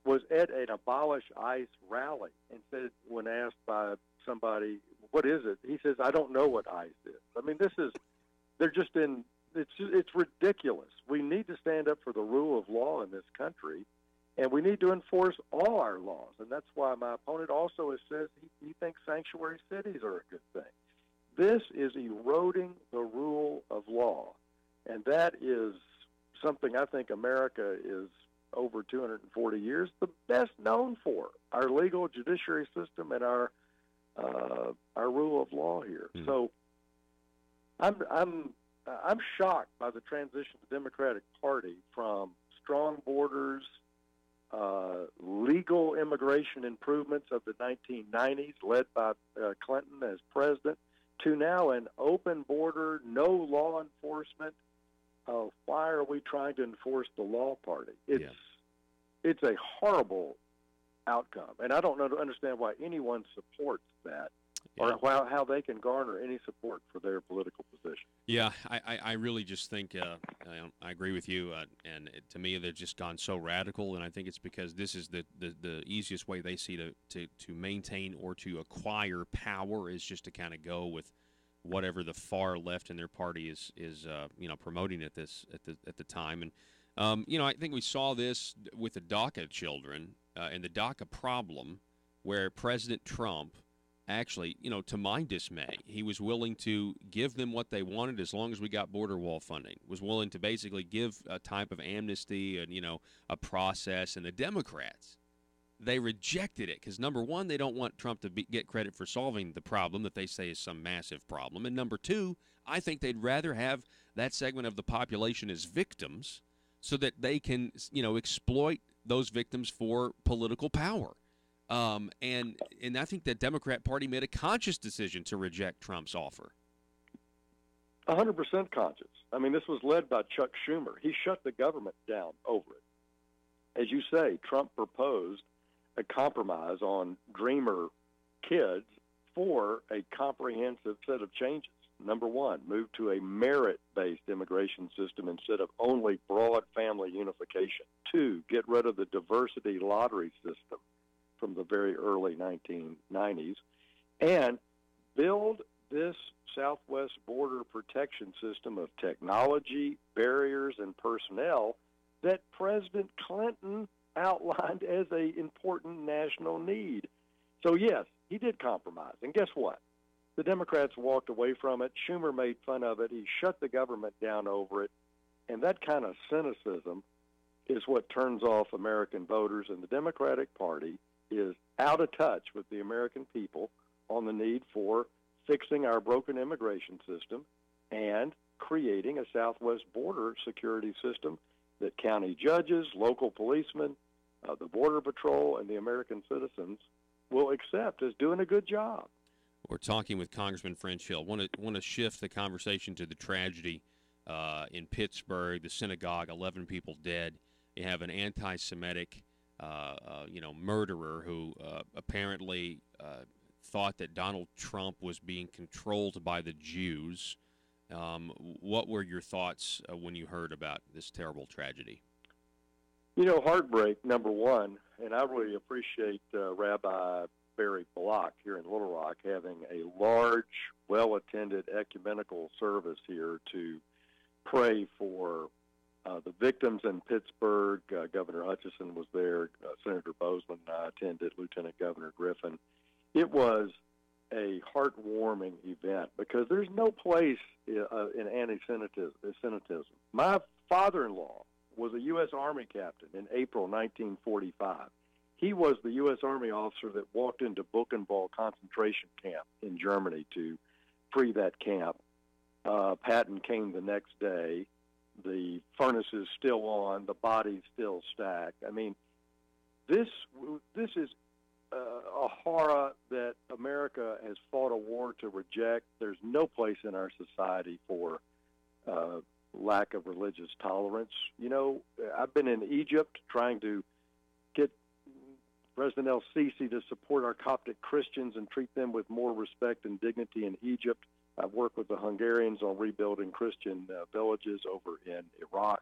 was at an Abolish ICE rally and said, when asked by somebody, what is it? He says, I don't know what ICE is. I mean, it's ridiculous. We need to stand up for the rule of law in this country, and we need to enforce all our laws. And that's why my opponent also has said he thinks sanctuary cities are a good thing. This is eroding the rule of law, and that is something I think America is, over 240 years, the best known for, our legal judiciary system and our rule of law here. So I'm shocked by the transition to the Democratic Party from strong borders, legal immigration improvements of the 1990s, led by Clinton as president, to now an open border, no law enforcement. Why are we trying to enforce the law party? It's a horrible outcome, and I don't understand why anyone supports that, or how they can garner any support for their political position. Yeah, I really just think I agree with you, and to me they've just gone so radical, and I think it's because this is the easiest way they see to maintain or to acquire power is just to kind of go with whatever the far left in their party is promoting at the time. And I think we saw this with the DACA children and the DACA problem, where President Trump actually, to my dismay, he was willing to give them what they wanted as long as we got border wall funding, was willing to basically give a type of amnesty and a process. And the Democrats, they rejected it because, number one, they don't want Trump to get credit for solving the problem that they say is some massive problem. And number two, I think they'd rather have that segment of the population as victims so that they can, exploit those victims for political power. And I think the Democrat Party made a conscious decision to reject Trump's offer. 100% conscious. I mean, this was led by Chuck Schumer. He shut the government down over it. As you say, Trump proposed a compromise on Dreamer kids for a comprehensive set of changes. Number one, move to a merit-based immigration system instead of only broad family unification. Two, get rid of the diversity lottery system from the very early 1990s, and build this Southwest border protection system of technology, barriers, and personnel that President Clinton outlined as an important national need. So, yes, he did compromise. And guess what? The Democrats walked away from it. Schumer made fun of it. He shut the government down over it. And that kind of cynicism is what turns off American voters. And the Democratic Party is out of touch with the American people on the need for fixing our broken immigration system and creating a Southwest border security system that county judges, local policemen, the Border Patrol, and the American citizens will accept as doing a good job. We're talking with Congressman French Hill. Want to shift the conversation to the tragedy in Pittsburgh, the synagogue, 11 people dead. You have an anti-Semitic murderer who apparently thought that Donald Trump was being controlled by the Jews. What were your thoughts when you heard about this terrible tragedy? Heartbreak, number one, and I really appreciate Rabbi Barry Block here in Little Rock having a large, well-attended ecumenical service here to pray for the victims in Pittsburgh. Governor Hutchison was there. Senator Bozeman and I attended, Lieutenant Governor Griffin. It was a heartwarming event because there's no place in anti-Semitism. My father-in-law was a U.S. Army captain in April 1945. He was the U.S. Army officer that walked into Buchenwald concentration camp in Germany to free that camp. Patton came the next day. The furnace is still on. The body's still stacked. I mean, this is a horror that America has fought a war to reject. There's no place in our society for lack of religious tolerance. I've been in Egypt trying to get President El-Sisi to support our Coptic Christians and treat them with more respect and dignity in Egypt. I've worked with the Hungarians on rebuilding Christian villages over in Iraq.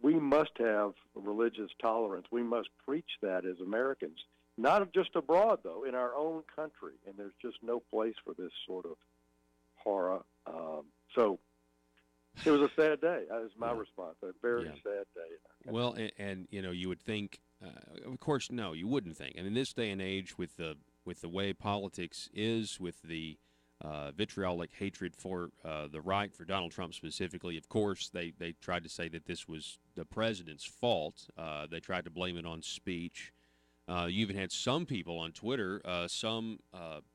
We must have religious tolerance. We must preach that as Americans, not just abroad, though, in our own country. And there's just no place for this sort of horror. So it was a sad day. That was my response. A very sad day. Well, and you would think, of course, no, you wouldn't think. And in this day and age, with the way politics is, with the vitriolic hatred for the right, for Donald Trump specifically, of course, they tried to say that this was the president's fault. They tried to blame it on speech. You even had some people on Twitter, some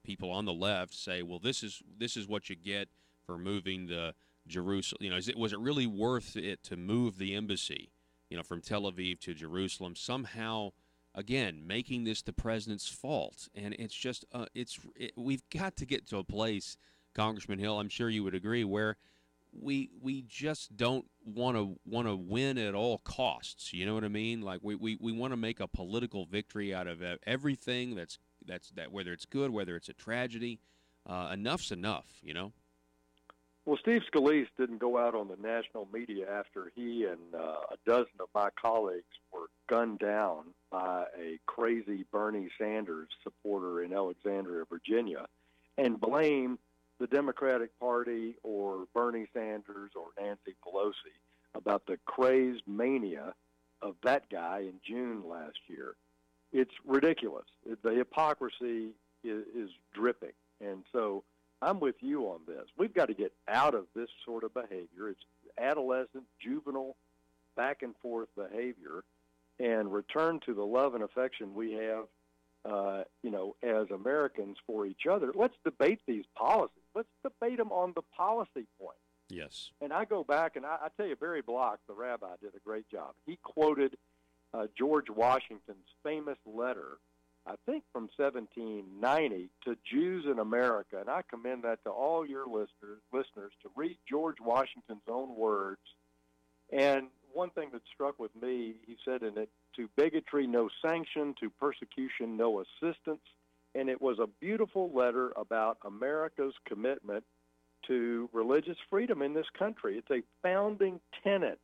people on the left say, well, this is what you get for moving the Jerusalem. Was it really worth it to move the embassy, from Tel Aviv to Jerusalem? Somehow again, making this the president's fault. And it's just, we've got to get to a place, Congressman Hill, I'm sure you would agree, where we just don't want to win at all costs. You know what I mean? Like we want to make a political victory out of everything that whether it's good, whether it's a tragedy. Enough's enough, you know? Well, Steve Scalise didn't go out on the national media after he and a dozen of my colleagues were gunned down by a crazy Bernie Sanders supporter in Alexandria, Virginia, and blame the Democratic Party or Bernie Sanders or Nancy Pelosi about the crazed mania of that guy in June last year. It's ridiculous. The hypocrisy is dripping. And so I'm with you on this. We've got to get out of this sort of behavior. It's adolescent, juvenile, back and forth behavior, and return to the love and affection we have, as Americans for each other. Let's debate these policies. Let's debate them on the policy point. Yes. And I go back, and I tell you, Barry Block, the rabbi, did a great job. He quoted George Washington's famous letter, I think from 1790, to Jews in America. And I commend that to all your listeners to read George Washington's own words. And one thing that struck with me, he said in it, to bigotry no sanction, to persecution no assistance. And it was a beautiful letter about America's commitment to religious freedom in this country. It's a founding tenet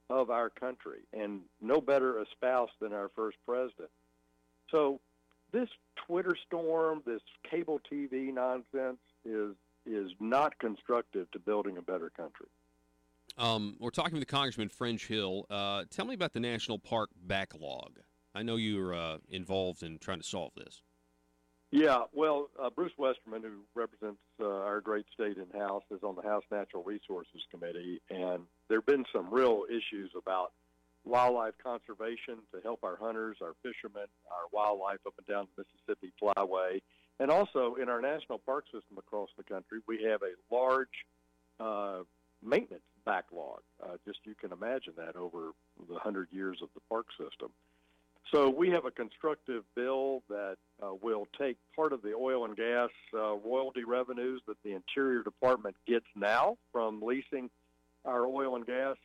of our country, and no better espoused than our first president. So this Twitter storm, this cable TV nonsense is not constructive to building a better country. We're talking with Congressman French Hill. Tell me about the national park backlog. I know you're involved in trying to solve this. Yeah, well, Bruce Westerman, who represents our great state in-house, is on the House Natural Resources Committee, and there have been some real issues about wildlife conservation to help our hunters, our fishermen, our wildlife up and down the Mississippi Flyway. And also in our national park system across the country, we have a large maintenance backlog. Just you can imagine that over the 100 years of the park system. So we have a constructive bill that will take part of the oil and gas royalty revenues that the Interior Department gets now from leasing our oil and gas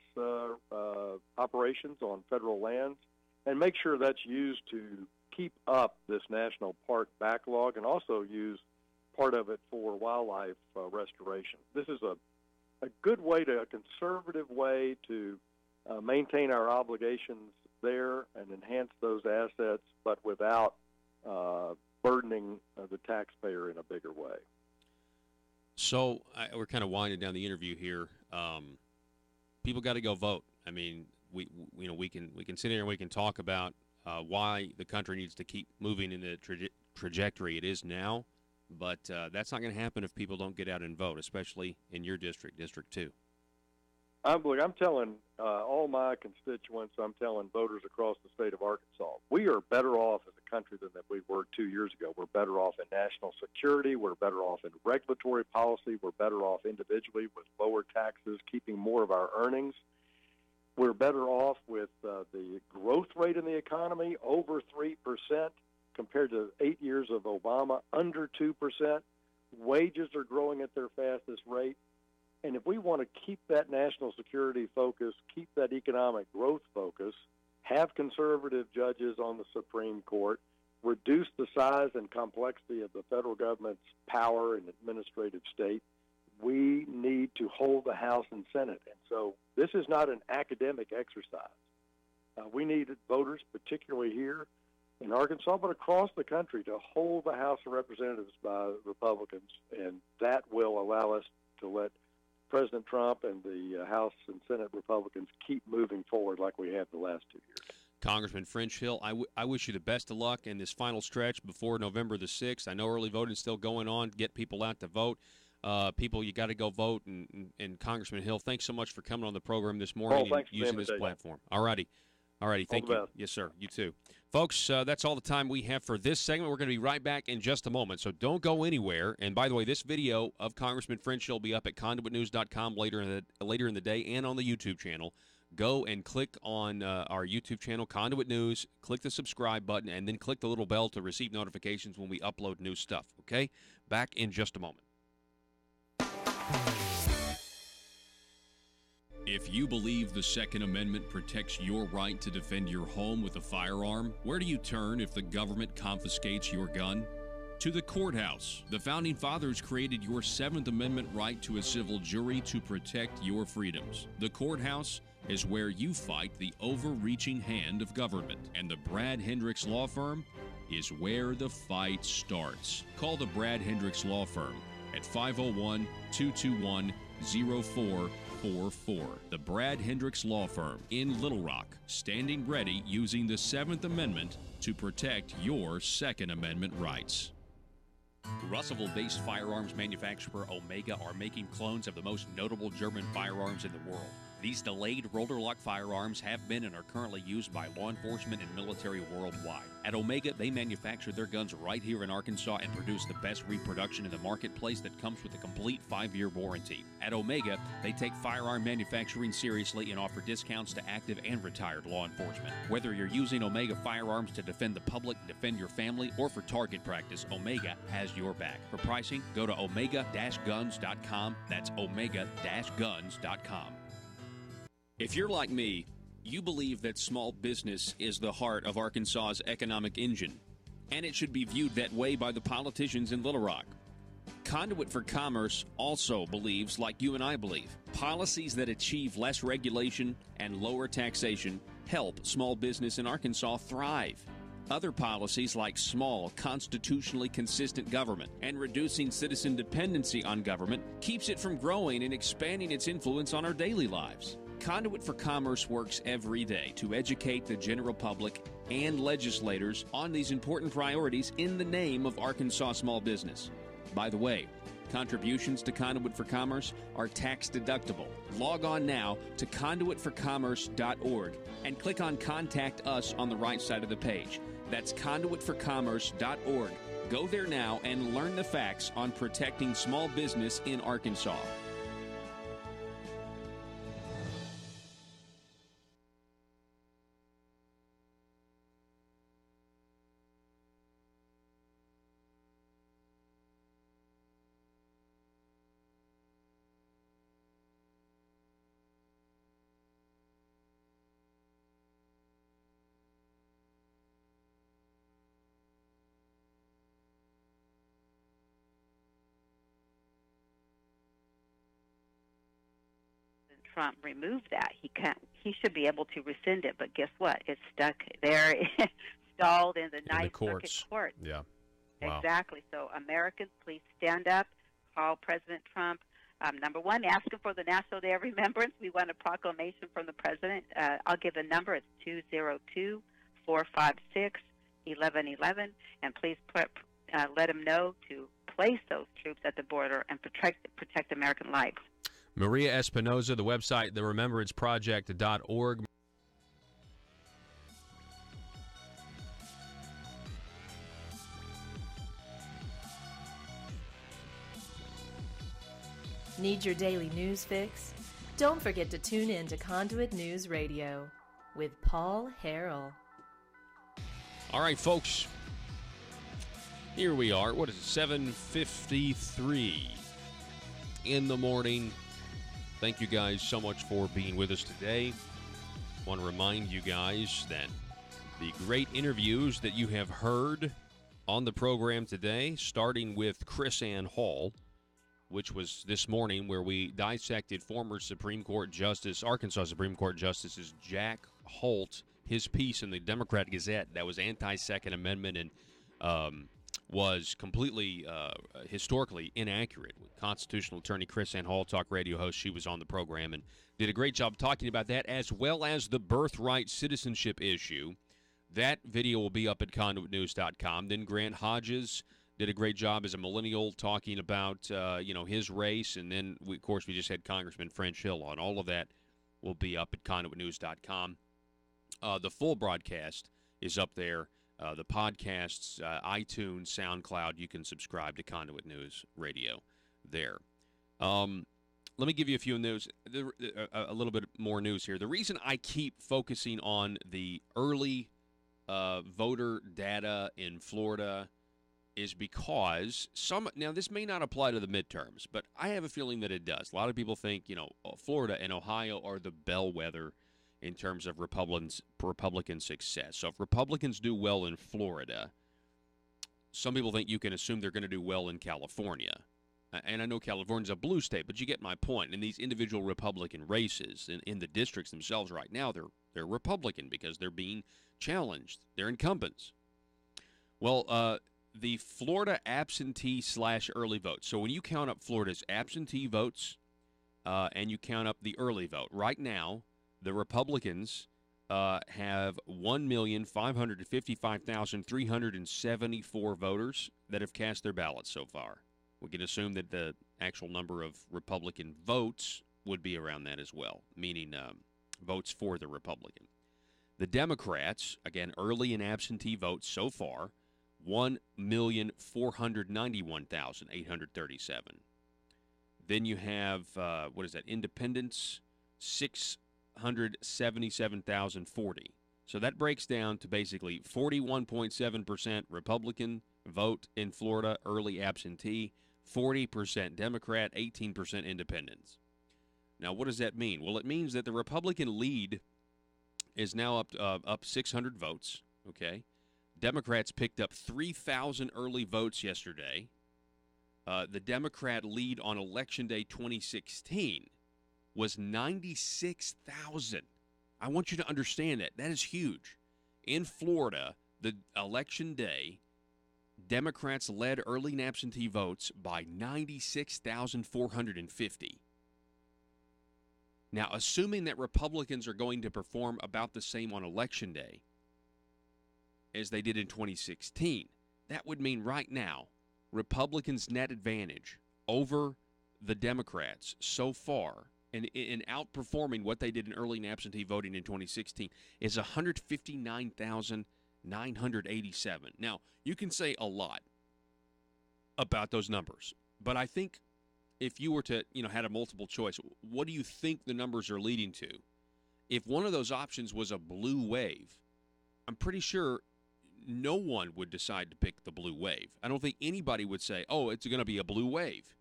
operations on federal lands and make sure that's used to keep up this national park backlog and also use part of it for wildlife restoration. This is a good way a conservative way to maintain our obligations there and enhance those assets, but without burdening the taxpayer in a bigger way. So we're kind of winding down the interview here. People got to go vote. I mean, we can sit here and we can talk about why the country needs to keep moving in the trajectory it is now, but that's not going to happen if people don't get out and vote, especially in your district, District 2. I'm telling all my constituents, I'm telling voters across the state of Arkansas, we are better off as a country than we were 2 years ago. We're better off in national security. We're better off in regulatory policy. We're better off individually with lower taxes, keeping more of our earnings. We're better off with the growth rate in the economy, over 3% compared to 8 years of Obama, under 2%. Wages are growing at their fastest rate. And if we want to keep that national security focus, keep that economic growth focus, have conservative judges on the Supreme Court, reduce the size and complexity of the federal government's power and administrative state, we need to hold the House and Senate. And so this is not an academic exercise. We need voters, particularly here in Arkansas, but across the country, to hold the House of Representatives by Republicans, and that will allow us to let President Trump and the House and Senate Republicans keep moving forward like we have the last 2 years. Congressman French Hill, I wish you the best of luck in this final stretch before November the 6th. I know early voting is still going on. Get people out to vote. People, you got to go vote. And Congressman Hill, thanks so much for coming on the program this morning and using this platform. All righty. Thank you. Yes, sir. You too. Folks, that's all the time we have for this segment. We're going to be right back in just a moment, so don't go anywhere. And by the way, this video of Congressman French will be up at conduitnews.com later in the day and on the YouTube channel. go and click on our YouTube channel, Conduit News, click the subscribe button, and then click the little bell to receive notifications when we upload new stuff, okay? Back in just a moment. If you believe the Second Amendment protects your right to defend your home with a firearm, where do you turn if the government confiscates your gun? To the courthouse. The Founding Fathers created your Seventh Amendment right to a civil jury to protect your freedoms. The courthouse is where you fight the overreaching hand of government, and the Brad Hendricks Law Firm is where the fight starts. Call the Brad Hendricks Law Firm at 501-221-0444. The Brad Hendricks Law Firm in Little Rock, standing ready using the Seventh Amendment to protect your Second Amendment rights. Russellville-based firearms manufacturer Omega are making clones of the most notable German firearms in the world. These delayed rotor-lock firearms have been and are currently used by law enforcement and military worldwide. At Omega, they manufacture their guns right here in Arkansas and produce the best reproduction in the marketplace that comes with a complete 5-year warranty. At Omega, they take firearm manufacturing seriously and offer discounts to active and retired law enforcement. Whether you're using Omega firearms to defend the public, defend your family, or for target practice, Omega has your back. For pricing, go to omega-guns.com. That's omega-guns.com. If you're like me, you believe that small business is the heart of Arkansas's economic engine, and it should be viewed that way by the politicians in Little Rock. Conduit for Commerce also believes, like you and I believe, policies that achieve less regulation and lower taxation help small business in Arkansas thrive. Other policies like small, constitutionally consistent government and reducing citizen dependency on government keeps it from growing and expanding its influence on our daily lives. Conduit for Commerce works every day to educate the general public and legislators on these important priorities in the name of Arkansas small business. By the way, contributions to Conduit for Commerce are tax deductible. Log on now to conduitforcommerce.org and click on Contact Us on the right side of the page. That's conduitforcommerce.org. Go there now and learn the facts on protecting small business in Arkansas. Trump removed that. He should be able to rescind it, but guess what? It's stuck there, stalled in the Ninth Circuit Court. Yeah. Wow. Exactly. So Americans, please stand up, call President Trump. Number one, ask him for the National Day of Remembrance. We want a proclamation from the President. I'll give the number. It's 202-456-1111. And please let him know to place those troops at the border and protect American lives. Maria Espinoza, the website, theremembranceproject.org. Need your daily news fix? Don't forget to tune in to Conduit News Radio with Paul Harrell. All right, folks. Here we are. What is it? 7:53 in the morning. Thank you guys so much for being with us today. I want to remind you guys that the great interviews that you have heard on the program today, starting with Chris Ann Hall, which was this morning, where we dissected former Supreme Court Justice, Arkansas Supreme Court Justice Jack Holt, his piece in the Democrat Gazette that was anti-Second Amendment and was completely historically inaccurate. Constitutional attorney Chris Ann Hall, talk radio host, she was on the program and did a great job talking about that, as well as the birthright citizenship issue. That video will be up at conduitnews.com. Then Grant Hodges did a great job as a millennial talking about his race, and then we just had Congressman French Hill on. All of that will be up at conduitnews.com. The full broadcast is up there. The podcasts, iTunes, SoundCloud, you can subscribe to Conduit News Radio there. Let me give you a few news, a little bit more news here. The reason I keep focusing on the early voter data in Florida is because now this may not apply to the midterms, but I have a feeling that it does. A lot of people think, Florida and Ohio are the bellwether in terms of Republican success. So if Republicans do well in Florida, some people think you can assume they're going to do well in California. And I know California's a blue state, but you get my point. In these individual Republican races, in the districts themselves right now, they're Republican because they're being challenged. They're incumbents. Well, the Florida absentee/early vote. So when you count up Florida's absentee votes and you count up the early vote, right now the Republicans have 1,555,374 voters that have cast their ballots so far. We can assume that the actual number of Republican votes would be around that as well, meaning votes for the Republican. The Democrats, again, early and absentee votes so far, 1,491,837. Then you have, independents, 677,040. So that breaks down to basically 41.7% Republican vote in Florida, early absentee, 40% Democrat, 18% independents. Now, what does that mean? Well, it means that the Republican lead is now up 600 votes, okay? Democrats picked up 3,000 early votes yesterday. The Democrat lead on Election Day 2016 was 96,000. I want you to understand that. That is huge. In Florida, the Election Day, Democrats led early and absentee votes by 96,450. Now, assuming that Republicans are going to perform about the same on Election Day as they did in 2016, that would mean right now Republicans' net advantage over the Democrats so far, and in outperforming what they did in early and absentee voting in 2016, is 159,987. Now, you can say a lot about those numbers, but I think if you were to, had a multiple choice, what do you think the numbers are leading to? If one of those options was a blue wave, I'm pretty sure no one would decide to pick the blue wave. I don't think anybody would say, oh, it's going to be a blue wave,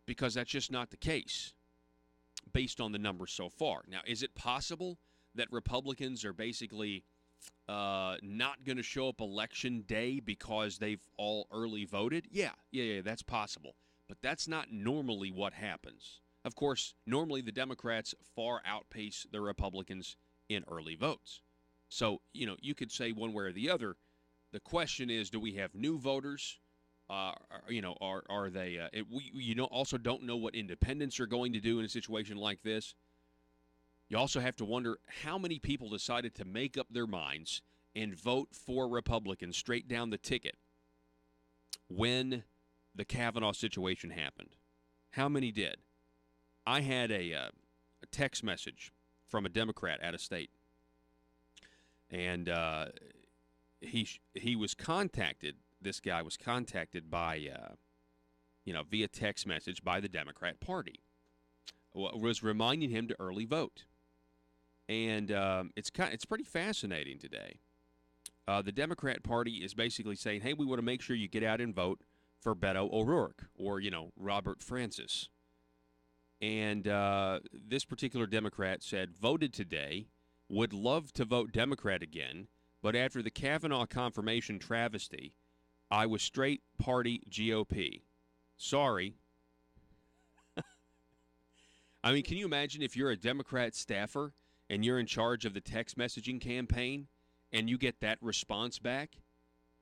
because that's just not the case based on the numbers so far. Now, is it possible that Republicans are basically not going to show up Election Day because they've all early voted? Yeah, that's possible. But that's not normally what happens. Of course, normally the Democrats far outpace the Republicans in early votes. So, you could say one way or the other. The question is, do we have new voters? Are they? We also don't know what independents are going to do in a situation like this. You also have to wonder how many people decided to make up their minds and vote for Republicans straight down the ticket when the Kavanaugh situation happened. How many did? I had a text message from a Democrat out of state, and he was contacted. This guy was contacted by, via text message by the Democrat Party. Was reminding him to early vote, and it's pretty fascinating today. The Democrat Party is basically saying, "Hey, we want to make sure you get out and vote for Beto O'Rourke or Robert Francis." And this particular Democrat said, "Voted today, would love to vote Democrat again, but after the Kavanaugh confirmation travesty, I was straight party GOP. Sorry." I mean, can you imagine if you're a Democrat staffer and you're in charge of the text messaging campaign and you get that response back?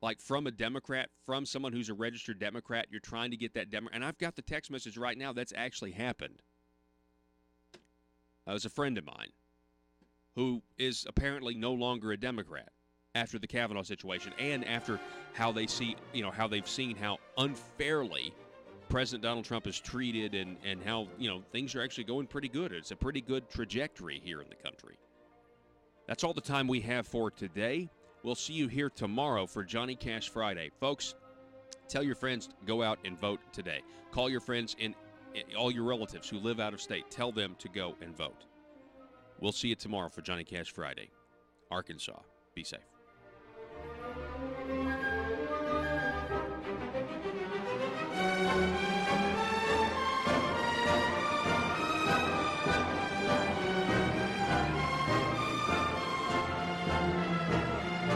Like from a Democrat, from someone who's a registered Democrat, you're trying to get that Democrat. And I've got the text message right now that's actually happened. It was a friend of mine who is apparently no longer a Democrat after the Kavanaugh situation and after how they see, how they've seen how unfairly President Donald Trump is treated and how, things are actually going pretty good. It's a pretty good trajectory here in the country. That's all the time we have for today. We'll see you here tomorrow for Johnny Cash Friday. Folks, tell your friends to go out and vote today. Call your friends in all your relatives who live out of state, tell them to go and vote. We'll see you tomorrow for Johnny Cash Friday. Arkansas, be safe.